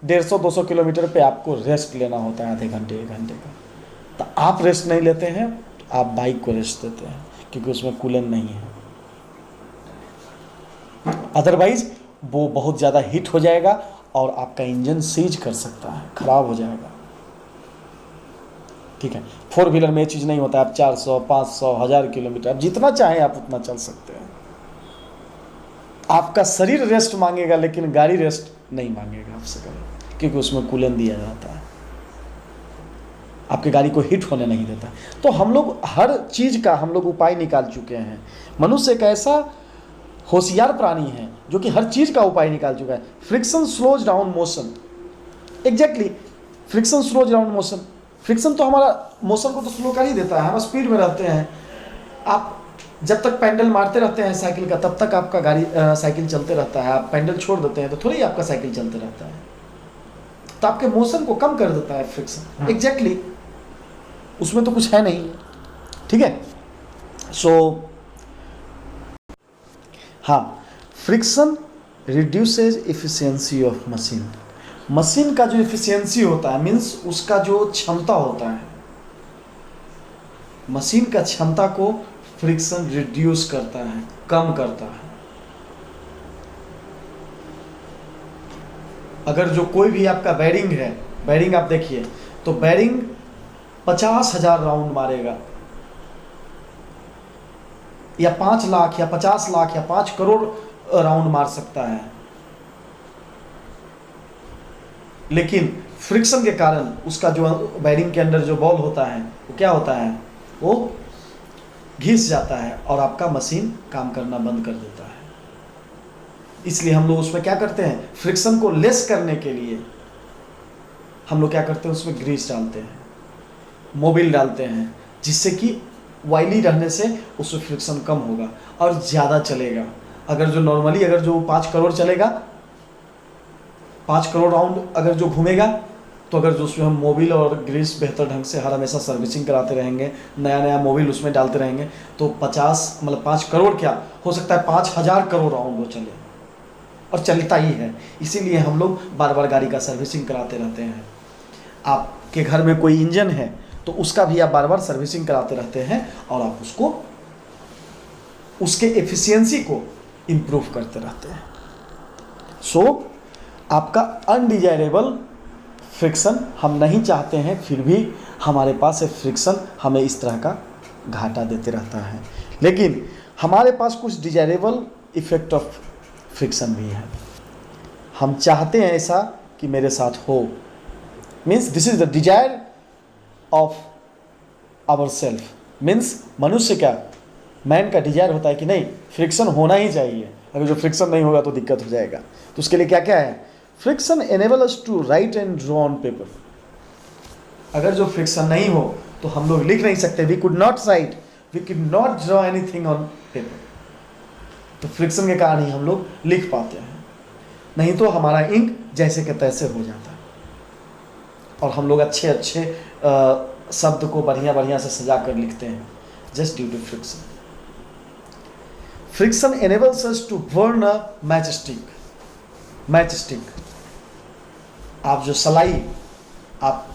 [SPEAKER 1] 150-200 किलोमीटर पे आपको रेस्ट लेना होता है, आधे घंटे 1 घंटे का। तो आप रेस्ट नहीं लेते हैं, आप बाइक को रेस्ट देते हैं क्योंकि उसमें कूलेंट नहीं है। अदरवाइज वो बहुत ज़्यादा हीट हो जाएगा और आपका इंजन सीज कर सकता है, खराब हो जाएगा, ठीक है। फोर व्हीलर में ये चीज़ नहीं होता है, आप 400, 500, 1000 किलोमीटर आप जितना चाहें आप उतना चल सकते हैं। आपका शरीर रेस्ट मांगेगा लेकिन गाड़ी रेस्ट नहीं मांगेगा आपसे कभी, क्योंकि उसमें कूलेंट दिया जाता है, आपकी गाड़ी को हिट होने नहीं देता। तो हम लोग हर चीज़ का हम लोग उपाय निकाल चुके हैं। मनुष्य एक ऐसा होशियार प्राणी है जो कि हर चीज़ का उपाय निकाल चुका है। Friction slows down motion, exactly friction slows down motion. Friction तो हमारा मोशन को तो स्लो कर ही देता है, हम स्पीड में रहते हैं। आप जब तक पैडल मारते रहते हैं साइकिल का तब तक आपका गाड़ी साइकिल चलते रहता है। आप पैडल छोड़ देते हैं तो थोड़ी आपका साइकिल चलते रहता है। तो आपके मोशन को कम कर देता है फ्रिक्शन, एग्जैक्टली उसमें तो कुछ है नहीं, ठीक है। सो हाँ, friction reduces efficiency of machine. Machine का जो इफिशियंसी होता है, मीन्स उसका जो क्षमता होता है, मशीन का क्षमता को फ्रिक्शन रिड्यूस करता है, कम करता है। अगर जो कोई भी आपका बैरिंग है, बैरिंग आप देखिए तो बैरिंग 50,000 राउंड मारेगा या 5 लाख या 50 लाख या 5 करोड़ राउंड मार सकता है, लेकिन फ्रिक्शन के कारण उसका जो बैरिंग के अंदर जो बॉल होता है वो क्या होता है, वो घिस जाता है और आपका मशीन काम करना बंद कर देता है। इसलिए हम लोग उसमें क्या करते हैं, फ्रिक्शन को लेस करने के लिए हम लोग क्या करते हैं, उसमें ग्रीस डालते हैं, मोबिल डालते हैं, जिससे कि वाइली रहने से उसमें फ्रिक्शन कम होगा और ज़्यादा चलेगा। अगर जो नॉर्मली अगर जो 5 करोड़ चलेगा, 5 करोड़ राउंड अगर जो घूमेगा, तो अगर जो उसमें हम मोबिल और ग्रीस बेहतर ढंग से हर हमेशा सर्विसिंग कराते रहेंगे, नया नया मोबिल उसमें डालते रहेंगे, तो 5 करोड़ क्या हो सकता है 5,000 करोड़ राउंड वो चले, और चलता ही है। इसीलिए हम लोग बार बार गाड़ी का सर्विसिंग कराते रहते हैं। आपके घर में कोई इंजन है तो उसका भी आप बार बार सर्विसिंग कराते रहते हैं और आप उसको उसके एफिशिएंसी को इम्प्रूव करते रहते हैं। सो आपका अनडिजायरेबल फ्रिक्शन हम नहीं चाहते हैं, फिर भी हमारे पास ये फ्रिक्शन हमें इस तरह का घाटा देते रहता है। लेकिन हमारे पास कुछ डिजायरेबल इफेक्ट ऑफ फ्रिक्शन भी है। हम चाहते हैं ऐसा कि मेरे साथ हो, means this is the desire of our self. Means मनुष्य क्या, मैन का डिजायर होता है कि नहीं फ्रिक्शन होना ही चाहिए, अगर जो फ्रिक्शन नहीं होगा तो दिक्कत हो जाएगा। तो उसके लिए क्या क्या है, friction enable us to write and draw on paper. अगर जो फ्रिक्शन नहीं हो तो हम लोग लिख नहीं सकते, we could not write, we could not draw anything on paper. तो फ्रिक्शन के कारण ही हम लोग लिख पाते हैं, नहीं तो हमारा इंक जैसे के तैसे हो जाता है और हम लोग अच्छे अच्छे शब्द को बढ़िया बढ़िया से सजा कर लिखते हैं, just due to friction. Friction enables us to burn a matchstick। आप जो सलाई आप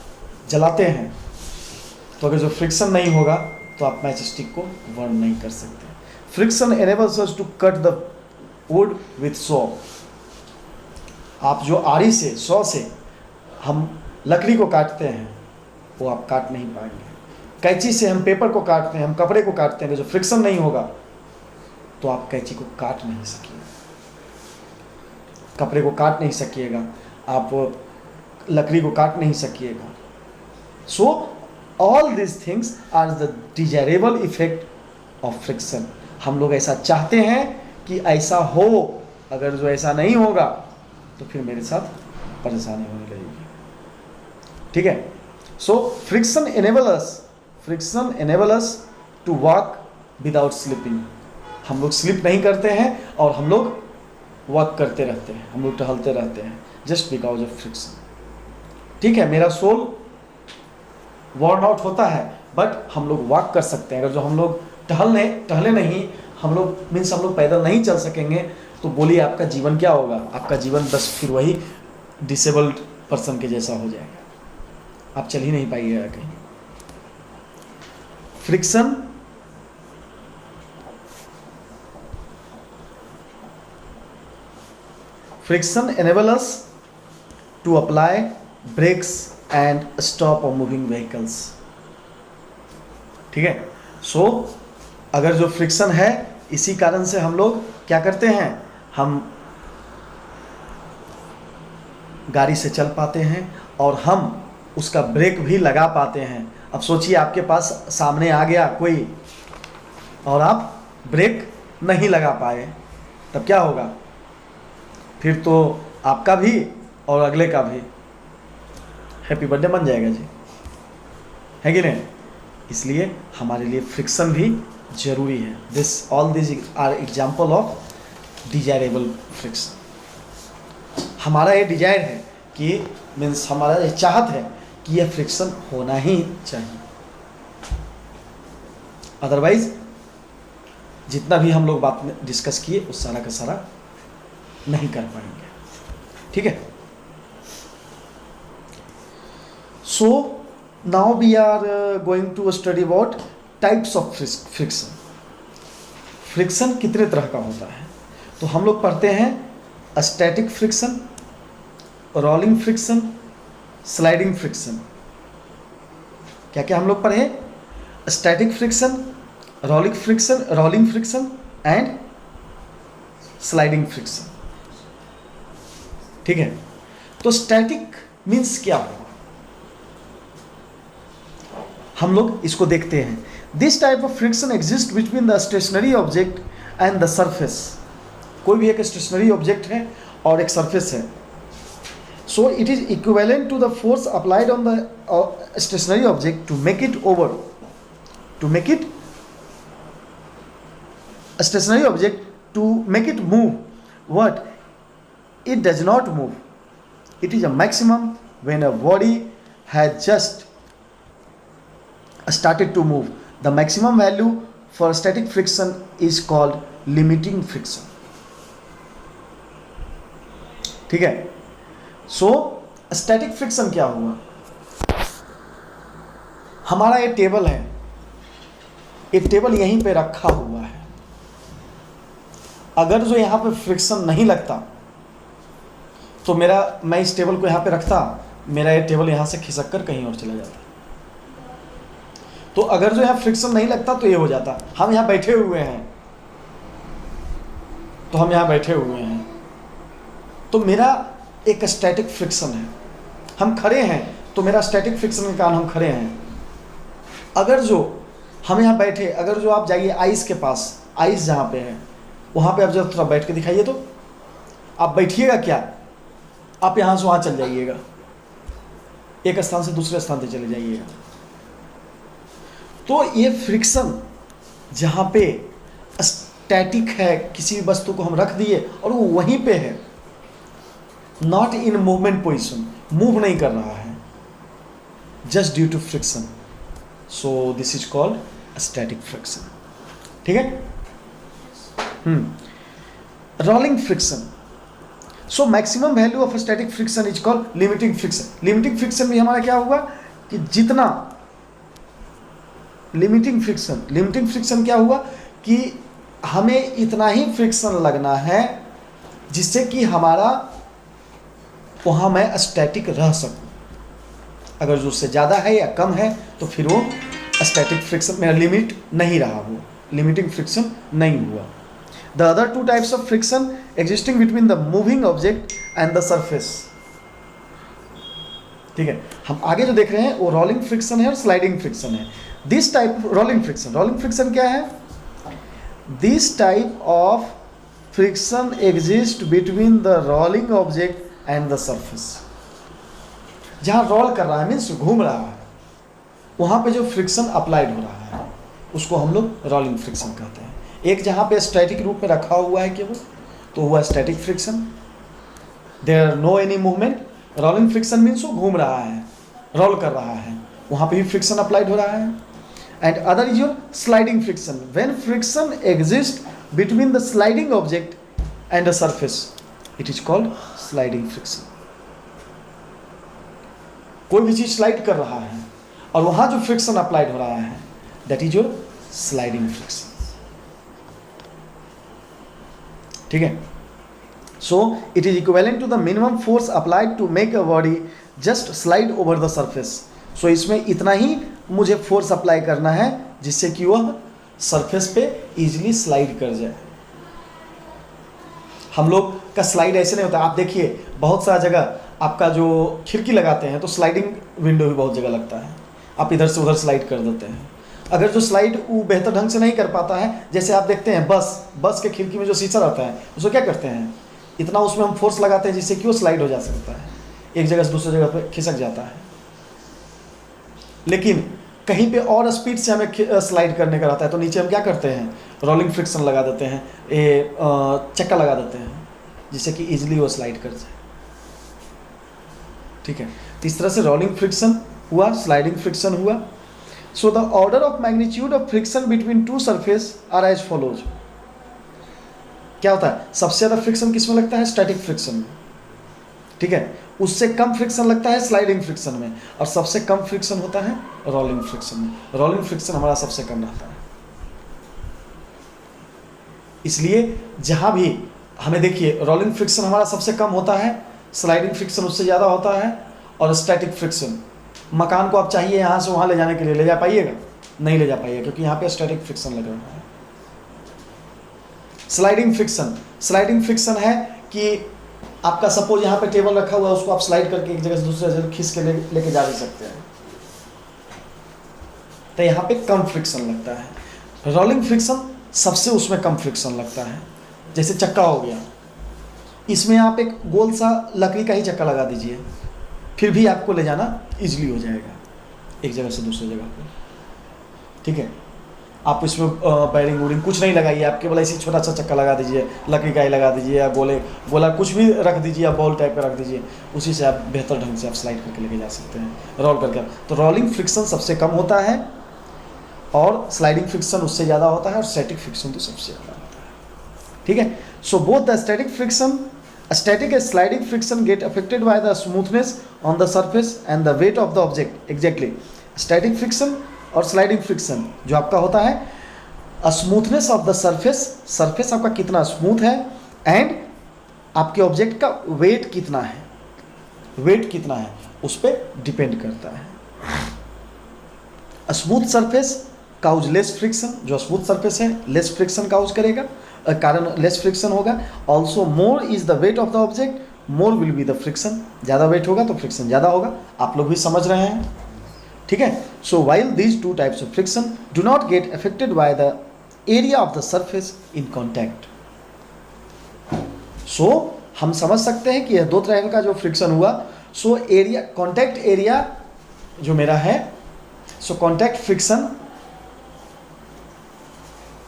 [SPEAKER 1] जलाते हैं, तो अगर जो फ्रिक्शन नहीं होगा तो आप मैचस्टिक को बर्न नहीं कर सकते। Friction enables us to cut the wood with saw। आप जो आरी से, सौ से हम लकड़ी को काटते हैं, वो आप काट नहीं पाएंगे। कैंची से हम पेपर को काटते हैं, हम कपड़े को काटते हैं, जो फ्रिक्शन नहीं होगा तो आप कैंची को काट नहीं सकिएगा, कपड़े को काट नहीं सकिएगा, आप लकड़ी को काट नहीं सकिएगा। So all this things are the desirable effect of friction. हम लोग ऐसा चाहते हैं कि ऐसा हो, अगर जो ऐसा नहीं होगा तो फिर मेरे साथ परेशानी होने लगेगी। ठीक है। So friction enable us to walk without slipping. हम लोग स्लिप नहीं करते हैं और हम लोग वॉक करते रहते हैं, हम लोग टहलते रहते हैं, जस्ट बिकॉज ऑफ फ्रिक्शन। ठीक है, मेरा सोल वॉर्न आउट होता है, बट हम लोग वॉक कर सकते हैं। अगर जो हम लोग टहले नहीं, हम लोग मीन्स हम लोग पैदल नहीं चल सकेंगे, तो बोलिए आपका जीवन क्या होगा? आपका जीवन बस फिर वही डिसेबल्ड पर्सन के जैसा हो जाएगा, आप चल ही नहीं पाइएगा कहीं। Friction enable us to apply brakes and stop a moving vehicles। ठीक है। सो अगर जो फ्रिक्शन है, इसी कारण से हम लोग क्या करते हैं, हम गाड़ी से चल पाते हैं और हम उसका ब्रेक भी लगा पाते हैं। अब सोचिए आपके पास सामने आ गया कोई और आप ब्रेक नहीं लगा पाए, तब क्या होगा? फिर तो आपका भी और अगले का भी हैप्पी बर्थडे बन जाएगा जी, है कि नहीं? इसलिए हमारे लिए फ्रिक्शन भी जरूरी है। All this are example of desirable friction. हमारा ये डिजायर है कि मीन्स हमारा ये चाहत है कि यह फ्रिक्शन होना ही चाहिए, अदरवाइज जितना भी हम लोग बात में डिस्कस किए उस सारा का सारा नहीं कर पाएंगे। ठीक है। So now we are going to study about types of friction. Friction कितने तरह का होता है? तो हम लोग पढ़ते हैं static friction, rolling friction, sliding friction. क्या क्या हम लोग पढ़े? Static friction, rolling friction and sliding friction. ठीक है। तो स्टैटिक मीन्स क्या होगा, हम लोग इसको देखते हैं। This type of friction exist between the stationary object and the surface. कोई भी एक स्टेशनरी ऑब्जेक्ट है और एक सरफेस है, so it is equivalent to the force applied on the stationary object to make it stationary object to make it move. What? It does not move. It is a maximum when a body has just started to move. The maximum value for static friction is called limiting friction. ठीक है। So static friction क्या हुआ? हमारा ये table है, ये table यहीं पे रखा हुआ है, अगर जो यहाँ पे फ्रिक्शन नहीं लगता तो मेरा, मैं इस टेबल को यहाँ पे रखता, मेरा ये टेबल यहाँ से खिसक कर कहीं और चला जाता। तो अगर जो यहाँ फ्रिक्शन नहीं लगता तो ये हो जाता। हम यहाँ बैठे हुए हैं, तो हम यहाँ बैठे हुए हैं तो मेरा एक स्टैटिक फ्रिक्शन है। हम खड़े हैं तो मेरा स्टैटिक फ्रिक्शन के कारण हम खड़े हैं। अगर जो हम यहाँ बैठे, अगर जो आप जाइए आइस के पास, आइस जहाँ पे है वहाँ पे आप जब थोड़ा बैठ के दिखाइए, तो आप बैठिएगा क्या, आप यहाँ से वहाँ चल जाइएगा, एक स्थान से दूसरे स्थान पे चले जाइएगा। तो ये फ्रिक्शन जहाँ पे स्टैटिक है, किसी भी वस्तु को हम रख दिए और वो वहीं पे है, not in movement position, move नहीं कर रहा है, just due to friction, so this is called static friction. ठीक है। Rolling friction, so maximum value of static friction is called limiting friction. Limiting friction भी हमारा क्या हुआ कि जितना लिमिटिंग फ्रिक्शन क्या हुआ कि हमें इतना ही फ्रिक्शन लगना है जिससे कि हमारा वहाँ मैं स्टैटिक रह सकूँ। अगर जो उससे ज़्यादा है या कम है तो फिर वो स्टैटिक फ्रिक्शन, मेरा लिमिट नहीं रहा, वो लिमिटिंग फ्रिक्शन नहीं हुआ। The other to types of friction existing between the moving object and the surface. ठीक है, हम आगे जो देख रहे हैं वो रोलिंग फ्रिक्शन है और स्लाइडिंग फ्रिक्शन है। दिस टाइप रोलिंग फ्रिक्शन क्या है? This type of friction exist between the rolling object and the surface. जहाँ रोल कर रहा है मीन्स घूम रहा है, वहाँ पे जो फ्रिक्शन अप्लाइड हो रहा है उसको हम लोग रोलिंग फ्रिक्शन कहते हैं। एक जहाँ पे स्टैटिक रूप में रखा हुआ है केवल, तो हुआ static friction, there are no any movement. Rolling friction means वो घूम रहा है, रोल कर रहा है, वहाँ पे भी फ्रिक्शन अप्लाइड हो रहा है। And other is your sliding friction, when friction exist between the sliding object and the surface, it is called sliding friction. कोई भी चीज स्लाइड कर रहा है और वहां जो फ्रिक्शन अप्लाइड हो रहा है, that is your sliding friction. ठीक है। So it is equivalent to the minimum force applied to make a body just slide over the surface. So इसमें इतना ही मुझे फोर्स अप्लाई करना है जिससे कि वह सरफेस पे इजीली स्लाइड कर जाए। हम लोग का स्लाइड ऐसे नहीं होता। आप देखिए बहुत सारा जगह आपका जो खिड़की लगाते हैं तो स्लाइडिंग विंडो भी बहुत जगह लगता है, आप इधर से उधर स्लाइड कर देते हैं। अगर जो स्लाइड वो बेहतर ढंग से नहीं कर पाता है, जैसे आप देखते हैं बस के खिड़की में जो शीशा रहता है उसको क्या करते हैं, इतना उसमें हम फोर्स लगाते हैं जिससे कि वो स्लाइड हो जा सकता है, एक जगह से दूसरी जगह पे खिसक जाता है। लेकिन कहीं पे और स्पीड से हमें स्लाइड करने का रहता है तो नीचे हम क्या करते हैं, रोलिंग फ्रिक्शन लगा देते हैं, चक्का लगा देते हैं जिससे कि इजीली वो स्लाइड कर जाए। ठीक है, इस तरह से रोलिंग फ्रिक्शन हुआ, स्लाइडिंग फ्रिक्शन हुआ। So the order of magnitude of friction between two surface are as follows. क्या होता है, सबसे ज़्यादा फ्रिक्शन किस में लगता है, स्टैटिक फ्रिक्शन में। ठीक है, उससे कम फ्रिक्शन लगता है स्लाइडिंग फ्रिक्शन में, और सबसे कम फ्रिक्शन होता है रोलिंग फ्रिक्शन में। रोलिंग फ्रिक्शन हमारा सबसे कम रहता है। इसलिए जहाँ भी हमें देखिए रोलिंग फ्रिक्शन हमारा सबसे कम होता है, स्लाइडिंग फ्रिक्शन उससे ज़्यादा होता है, और स्टैटिक फ्रिक्शन, मकान को आप चाहिए यहाँ से वहाँ ले जाने के लिए ले जा पाइएगा, नहीं ले जा पाइएगा क्योंकि यहाँ पे स्टैटिक फ्रिक्शन लग रहा है। स्लाइडिंग फ्रिक्शन है कि आपका सपोज यहाँ पे टेबल रखा हुआ है, उसको आप स्लाइड करके एक जगह से दूसरे जगह खींच के लेके जा भी सकते हैं, तो यहाँ पे कम फ्रिक्शन लगता है। रोलिंग फ्रिक्शन सबसे उसमें कम फ्रिक्शन लगता है। जैसे चक्का हो गया, इसमें आप एक गोल सा लकड़ी का ही चक्का लगा दीजिए, फिर भी आपको ले जाना इजीली हो जाएगा एक जगह से दूसरी जगह पर। ठीक है, आप इसमें बैरिंग वूरिंग कुछ नहीं लगाइए, आप केवल ऐसे छोटा सा चक्का लगा दीजिए, लकड़ी का ही लगा दीजिए, या गोला कुछ भी रख दीजिए, या बॉल टाइप का रख दीजिए, उसी से आप बेहतर ढंग से आप स्लाइड करके लेके जा सकते हैं, रोल करके। तो रोलिंग फ्रिक्शन सबसे कम होता है और स्लाइडिंग फ्रिक्शन उससे ज़्यादा होता है, और स्टैटिक फ्रिक्शन तो सबसे ज़्यादा होता है। ठीक है, so both the static and sliding friction get affected by the smoothness on the surface and the weight of the object. Exactly, static friction और sliding friction जो आपका होता है स्मूथनेस ऑफ द सरफेस आपका कितना स्मूथ है, and आपके object का वेट कितना है, वेट कितना है उस पर डिपेंड करता है। Smooth surface cause less friction, जो स्मूथ सरफेस है लेस फ्रिक्शन काउज करेगा, कारण लेस फ्रिक्शन होगा। Also more is the weight of the object, more will be the friction, ज़्यादा वेट होगा तो फ्रिक्शन ज़्यादा होगा। आप लोग भी समझ रहे हैं, ठीक है। So while these two types of friction do not get affected by the area of the surface in contact. So हम समझ सकते हैं कि यह दो तरह का जो फ्रिक्शन हुआ, सो एरिया कॉन्टैक्ट एरिया जो मेरा है, so contact friction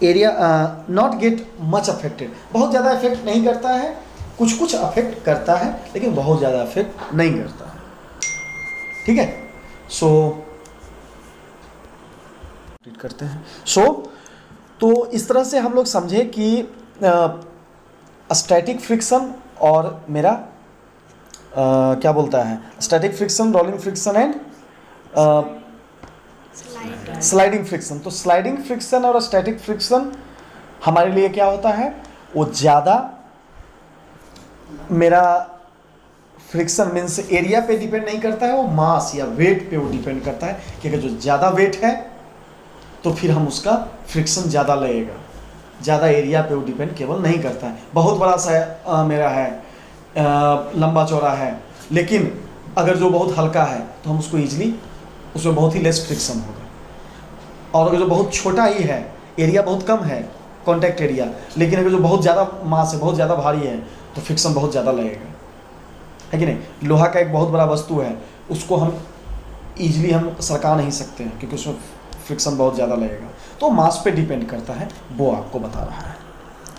[SPEAKER 1] area not get much affected, बहुत ज़्यादा इफेक्ट नहीं करता है, कुछ कुछ अफेक्ट करता है लेकिन बहुत ज़्यादा अफेक्ट नहीं करता है, ठीक है। सो करते हैं। तो इस तरह से हम लोग समझे कि स्टैटिक फ्रिक्शन और मेरा क्या बोलता है, static friction, rolling friction and sliding friction. तो स्लाइडिंग फ्रिक्शन और स्टैटिक फ्रिक्शन हमारे लिए क्या होता है, वो ज़्यादा मेरा फ्रिक्शन मीन्स एरिया पे डिपेंड नहीं करता है, वो मास या वेट पे वो डिपेंड करता है कि अगर जो ज़्यादा वेट है तो फिर हम उसका फ्रिक्शन ज़्यादा लगेगा, ज़्यादा एरिया पे वो डिपेंड केवल नहीं करता है। बहुत बड़ा सा मेरा है, लंबा चौड़ा है, लेकिन अगर जो बहुत हल्का है तो हम उसको ईजिली, उसमें बहुत ही लेस फ्रिक्शन होगा। और अगर जो बहुत छोटा ही है, एरिया बहुत कम है कॉन्टैक्ट एरिया, लेकिन अगर जो बहुत ज़्यादा मास है, बहुत ज़्यादा भारी है, तो फ्रिक्शन बहुत ज़्यादा लगेगा, है कि नहीं। लोहा का एक बहुत बड़ा वस्तु है, उसको हम ईजिली हम सरका नहीं सकते हैं क्योंकि उसमें फ्रिक्शन बहुत ज़्यादा लगेगा। तो मास पे डिपेंड करता है, वो आपको बता रहा है,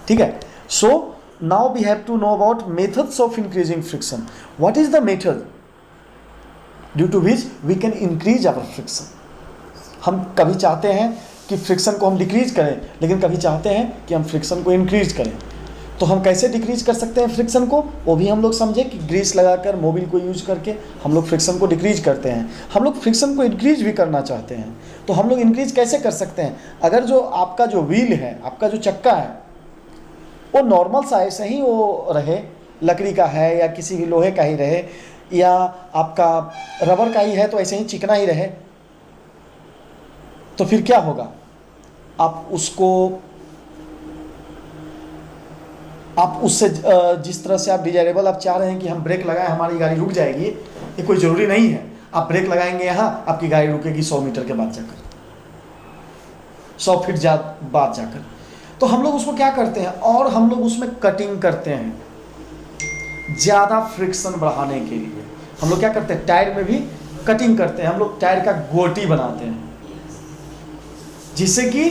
[SPEAKER 1] ठीक है। So now we have to know about methods of increasing friction. What is the method due to which we can increase our friction. हम कभी चाहते हैं कि फ्रिक्शन को हम डिक्रीज करें, लेकिन कभी चाहते हैं कि हम फ्रिक्शन को इंक्रीज करें। तो हम कैसे डिक्रीज कर सकते हैं फ्रिक्शन को, वो भी हम लोग समझे कि ग्रीस लगाकर, मोबिल को यूज करके हम लोग फ्रिक्शन को डिक्रीज करते हैं। हम लोग फ्रिक्शन को इंक्रीज भी करना चाहते हैं, तो हम लोग इंक्रीज कैसे कर सकते हैं। अगर जो आपका जो व्हील है, आपका जो चक्का है, वो नॉर्मल सा ऐसे ही वो रहे, लकड़ी का है या किसी भी लोहे का ही रहे, या आपका रबर का ही है तो ऐसे ही चिकना ही रहे, तो फिर क्या होगा, आप उसको आप उससे जिस तरह से आप डिजायरेबल आप चाह रहे हैं कि हम ब्रेक लगाएं हमारी गाड़ी रुक जाएगी, ये कोई ज़रूरी नहीं है। आप ब्रेक लगाएंगे यहाँ, आपकी गाड़ी रुकेगी 100 मीटर के बाद जाकर, 100 फीट बाद जाकर। तो हम लोग उसको क्या करते हैं, और हम लोग उसमें कटिंग करते हैं ज़्यादा फ्रिक्शन बढ़ाने के लिए। हम लोग क्या करते हैं, टायर में भी कटिंग करते हैं, हम लोग टायर का गोटी बनाते हैं, जिससे कि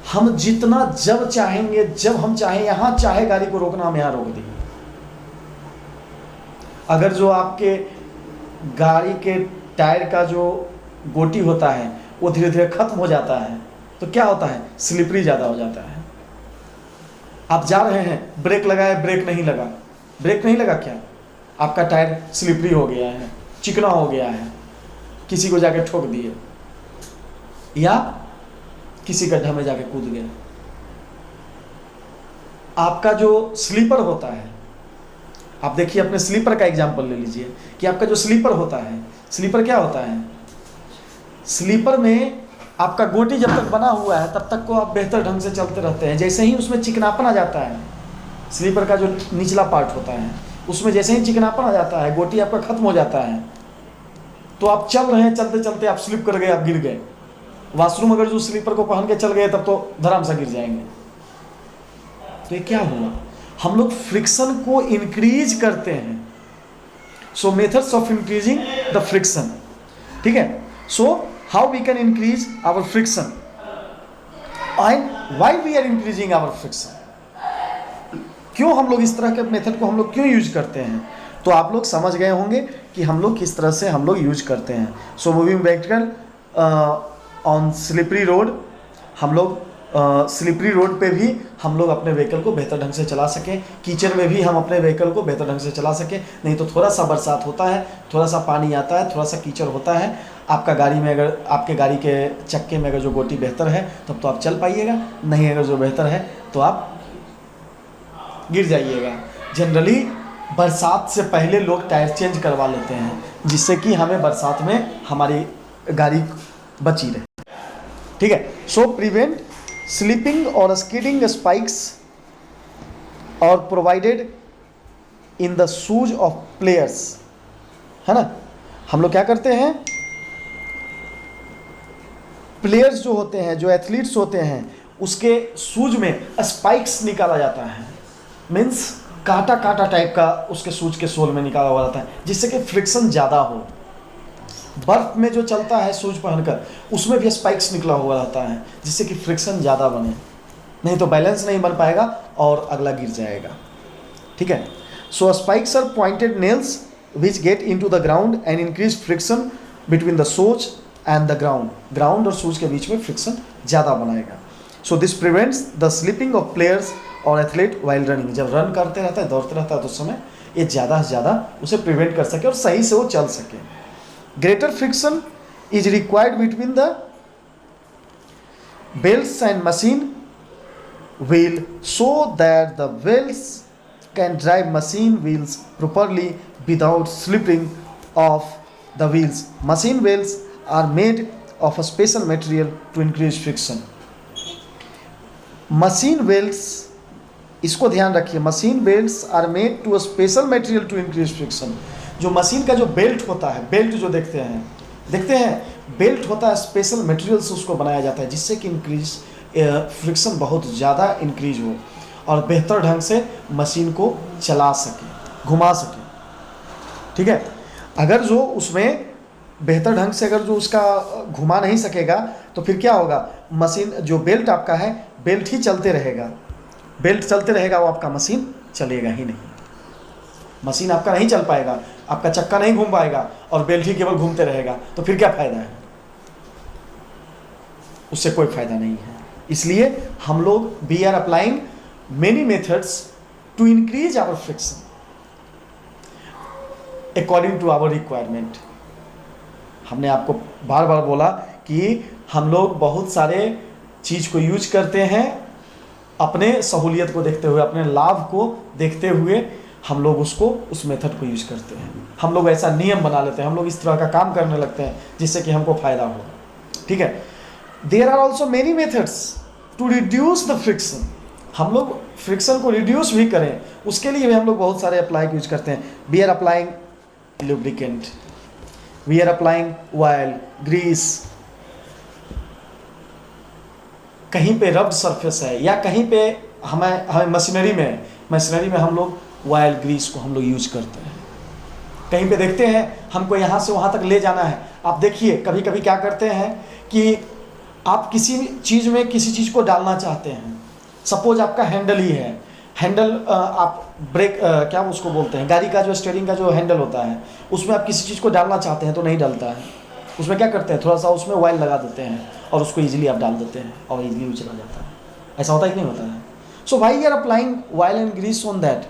[SPEAKER 1] हम जितना जब चाहेंगे, जब हम चाहें, यहाँ चाहे गाड़ी को रोकना, हम यहाँ रोक देंगे। अगर जो आपके गाड़ी के टायर का जो गोटी होता है वो धीरे धीरे खत्म हो जाता है, तो क्या होता है, स्लिपरी ज़्यादा हो जाता है। आप जा रहे हैं, ब्रेक लगाए, ब्रेक नहीं लगा, ब्रेक नहीं लगा, क्या आपका टायर स्लिपरी हो गया है, चिकना हो गया है, किसी को जाके ठोक दिए या किसी गड्ढा में जाके कूद गया। आपका जो स्लीपर होता है, आप देखिए अपने स्लीपर का एग्जांपल ले लीजिए कि आपका जो स्लीपर होता है, स्लीपर क्या होता है, स्लीपर में आपका गोटी जब तक बना हुआ है तब तक को आप बेहतर ढंग से चलते रहते हैं। जैसे ही उसमें चिकनापन आ जाता है, स्लीपर का जो निचला पार्ट होता है उसमें जैसे ही चिकनापन आ जाता है, गोटी आपका खत्म हो जाता है, तो आप चल रहे हैं, चलते चलते आप स्लिप कर गए, आप गिर गए। वॉशरूम अगर जो स्लीपर को पहन के चल गए तब तो धड़ाम से गिर जाएंगे। तो ये क्या हुआ, हम लोग फ्रिक्शन को इंक्रीज करते हैं। So methods of increasing the friction, ठीक है। So how we can increase our friction and why we are increasing our friction, क्यों हम लोग इस तरह के मेथड को हम लोग क्यों यूज करते हैं। तो आप लोग समझ गए होंगे कि हम लोग किस तरह से हम लोग यूज करते हैं। So moving vehicle on slippery road, हम लोग स्लिपरी रोड पे भी हम लोग अपने व्हीकल को बेहतर ढंग से चला सकें, कीचड़ में भी हम अपने व्हीकल को बेहतर ढंग से चला सकें। नहीं तो थोड़ा सा बरसात होता है, थोड़ा सा पानी आता है, थोड़ा सा कीचड़ होता है, आपका गाड़ी में अगर आपके गाड़ी के चक्के में अगर जो गोटी बेहतर है तब तो आप चल पाइएगा, नहीं अगर जो बेहतर है तो आप गिर जाइएगा। जनरली बरसात से पहले लोग टायर चेंज करवा लेते हैं, जिससे कि हमें बरसात में हमारी गाड़ी बची रहे। ठीक है, सो प्रिवेंट स्लिपिंग और स्किडिंग स्पाइक्स और provided in the shoes of players, है ना। हम लोग क्या करते हैं, प्लेयर्स जो होते हैं, जो एथलीट्स होते हैं, उसके शूज में स्पाइक्स निकाला जाता है, मीन्स कांटा कांटा टाइप का उसके शूज के सोल में निकाला हुआ जाता है, जिससे कि फ्रिक्शन ज़्यादा हो। बर्फ में जो चलता है शूज पहनकर, उसमें भी स्पाइक्स निकला हुआ रहता है, जिससे कि फ्रिक्शन ज़्यादा बने, नहीं तो बैलेंस नहीं बन पाएगा और अगला गिर जाएगा। ठीक है, so spikes are pointed nails which get into the ground and increase friction between the shoes and the ground. Ground और शूज के बीच में फ्रिक्शन ज़्यादा बनाएगा। So this prevents the slipping of players और एथलीट वाइल रनिंग। जब run करते रहता है, दौड़ते रहता है, तो उस समय ये ज़्यादा से ज़्यादा उसे प्रिवेंट कर सके और सही से वो चल सके। Greater friction is required between the belts and machine wheel so that the wheels can drive machine wheels properly without slipping off the wheels. Machine wheels are made of a special material to increase friction. Machine wheels, इसको ध्यान रखिए, machine wheels are made to a special material to increase friction. जो machine का जो belt होता है, belt जो देखते हैं बेल्ट होता है, स्पेशल मटेरियल से उसको बनाया जाता है, जिससे कि इंक्रीज फ्रिक्शन बहुत ज़्यादा इंक्रीज हो और बेहतर ढंग से मशीन को चला सके, घुमा सके। ठीक है, अगर जो उसमें बेहतर ढंग से अगर जो उसका घुमा नहीं सकेगा, तो फिर क्या होगा, मशीन जो बेल्ट आपका है, बेल्ट ही चलते रहेगा, बेल्ट चलते रहेगा, वो आपका मशीन चलेगा ही नहीं, मशीन आपका नहीं चल पाएगा, आपका चक्का नहीं घूम पाएगा और बेल्ट ही केवल घूमते रहेगा, तो फिर क्या फ़ायदा है, उससे कोई फ़ायदा नहीं है। इसलिए हम लोग we are applying many methods to increase our friction according to our requirement. हमने आपको बार बार बोला कि हम लोग बहुत सारे चीज़ को यूज करते हैं, अपने सहूलियत को देखते हुए, अपने लाभ को देखते हुए हम लोग उसको, उस मेथड को यूज करते हैं। हम लोग ऐसा नियम बना लेते हैं, हम लोग इस तरह का काम करने लगते हैं जिससे कि हमको फ़ायदा हो। ठीक है, there are also many methods to reduce the friction. हम लोग फ्रिक्शन को रिड्यूस भी करें, उसके लिए भी हम लोग बहुत सारे अप्लाई यूज करते हैं। We are applying lubricant, we are applying oil, grease, कहीं पे रब्ड सरफेस है या कहीं पे हमें मशीनरी में हम लोग ऑयल ग्रीस को हम लोग यूज करते हैं। कहीं पे देखते हैं हमको यहाँ से वहाँ तक ले जाना है, आप देखिए कभी कभी क्या करते हैं कि आप किसी चीज़ में किसी चीज़ को डालना चाहते हैं, सपोज आपका हैंडल ही है, हैंडल आप ब्रेक क्या उसको बोलते हैं, गाड़ी का जो स्टीयरिंग का जो हैंडल होता है, उसमें आप किसी चीज़ को डालना चाहते हैं तो नहीं डलता है, उसमें क्या करते हैं, थोड़ा सा उसमें ऑयल लगा देते हैं और उसको ईजिली आप डाल देते हैं और ईजिली वो चला जाता है। ऐसा होता ही नहीं होता है। So why you are applying oil and grease on that,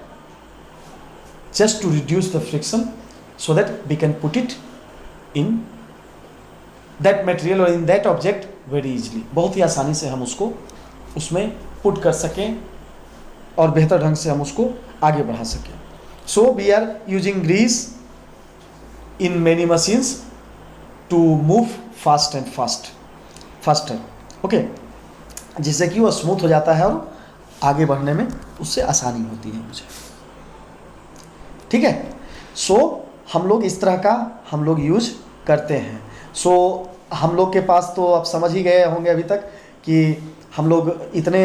[SPEAKER 1] just to reduce the friction so that we can put it in that material or in that object very easily। बहुत ही आसानी से हम उसको उसमें पुट कर सकें और बेहतर ढंग से हम उसको आगे बढ़ा सकें। So we are using grease in many machines to move fast and faster, okay, जिससे कि वो स्मूथ हो जाता है और आगे बढ़ने में उससे आसानी होती है मुझे। ठीक है, सो हम लोग इस तरह का हम लोग यूज करते हैं। सो हम लोग के पास तो आप समझ ही गए होंगे अभी तक कि हम लोग इतने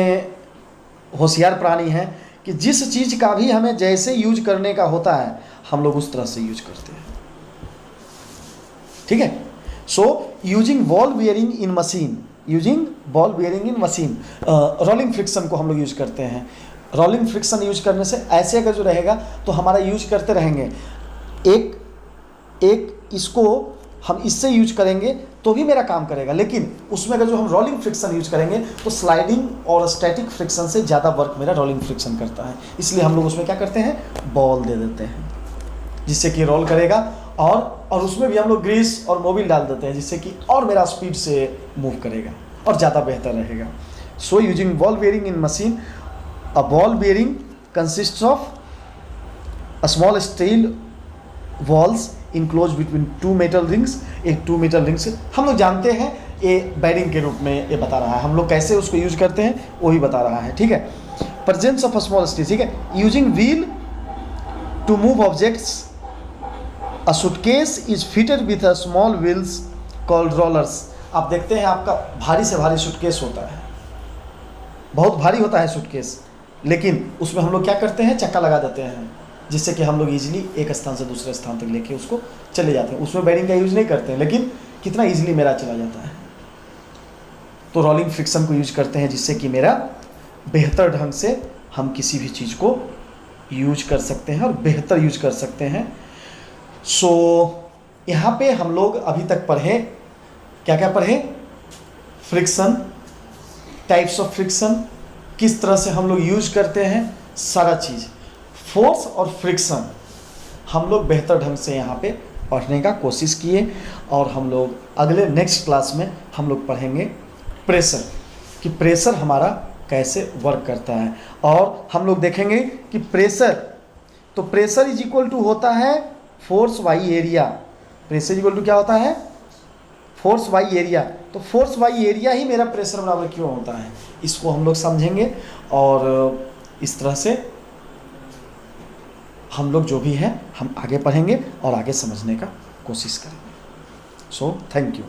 [SPEAKER 1] होशियार प्राणी हैं कि जिस चीज़ का भी हमें जैसे यूज करने का होता है हम लोग उस तरह से यूज करते हैं। ठीक है, सो यूजिंग बॉल बियरिंग इन मशीन, रोलिंग फ्रिक्शन को हम लोग यूज करते हैं। रोलिंग फ्रिक्शन यूज करने से ऐसे अगर जो रहेगा तो हमारा यूज करते रहेंगे, एक इसको हम इससे यूज करेंगे तो भी मेरा काम करेगा, लेकिन उसमें अगर जो हम रोलिंग फ्रिक्शन यूज करेंगे तो स्लाइडिंग और स्टैटिक फ्रिक्शन से ज़्यादा वर्क मेरा रोलिंग फ्रिक्शन करता है। इसलिए हम लोग उसमें क्या करते हैं, बॉल दे देते हैं जिससे कि रोल करेगा और उसमें भी हम लोग ग्रीस और मोबिल डाल देते हैं जिससे कि और मेरा स्पीड से मूव करेगा और ज़्यादा बेहतर रहेगा। So using ball bearing in machine, a ball bearing consist of small steel walls enclose between two metal rings, एक टू मेटल रिंग्स हम लोग जानते हैं, ये बैरिंग के रूप में ये बता रहा है, हम लोग कैसे उसको यूज करते हैं वही बता रहा है, ठीक है। प्रेजेंस ऑफ स्मॉल स्टील, ठीक है, using wheel to move objects, a suitcase is fitted with a small wheels called rollers. आप देखते हैं आपका भारी से भारी सूटकेस होता है, बहुत भारी होता है सूटकेस, लेकिन उसमें हम लोग क्या करते हैं, चक्का लगा देते हैं, जिससे कि हम लोग इजीली एक स्थान से दूसरे स्थान तक लेके उसको चले जाते हैं। उसमें बैरिंग का यूज़ नहीं करते हैं, लेकिन कितना इजीली मेरा चला जाता है। तो रोलिंग फ्रिक्शन को यूज करते हैं, जिससे कि मेरा बेहतर ढंग से हम किसी भी चीज़ को यूज कर सकते हैं और बेहतर यूज कर सकते हैं। सो यहाँ पे हम लोग अभी तक पढ़े, क्या क्या पढ़े, फ्रिक्शन, टाइप्स ऑफ फ्रिक्शन, किस तरह से हम लोग यूज करते हैं, सारा चीज़, फोर्स और फ्रिक्शन हम लोग बेहतर ढंग से यहाँ पे पढ़ने का कोशिश किए। और हम लोग अगले नेक्स्ट क्लास में हम लोग पढ़ेंगे प्रेशर, कि प्रेशर हमारा कैसे वर्क करता है। और हम लोग देखेंगे कि प्रेशर, तो प्रेशर इज इक्वल टू होता है force by area. Pressure equal to क्या होता है, फोर्स बाई एरिया। तो फोर्स बाई एरिया ही मेरा प्रेशर बराबर क्यों होता है, इसको हम लोग समझेंगे। और इस तरह से हम लोग जो भी है हम आगे पढ़ेंगे और आगे समझने का कोशिश करेंगे। So thank you.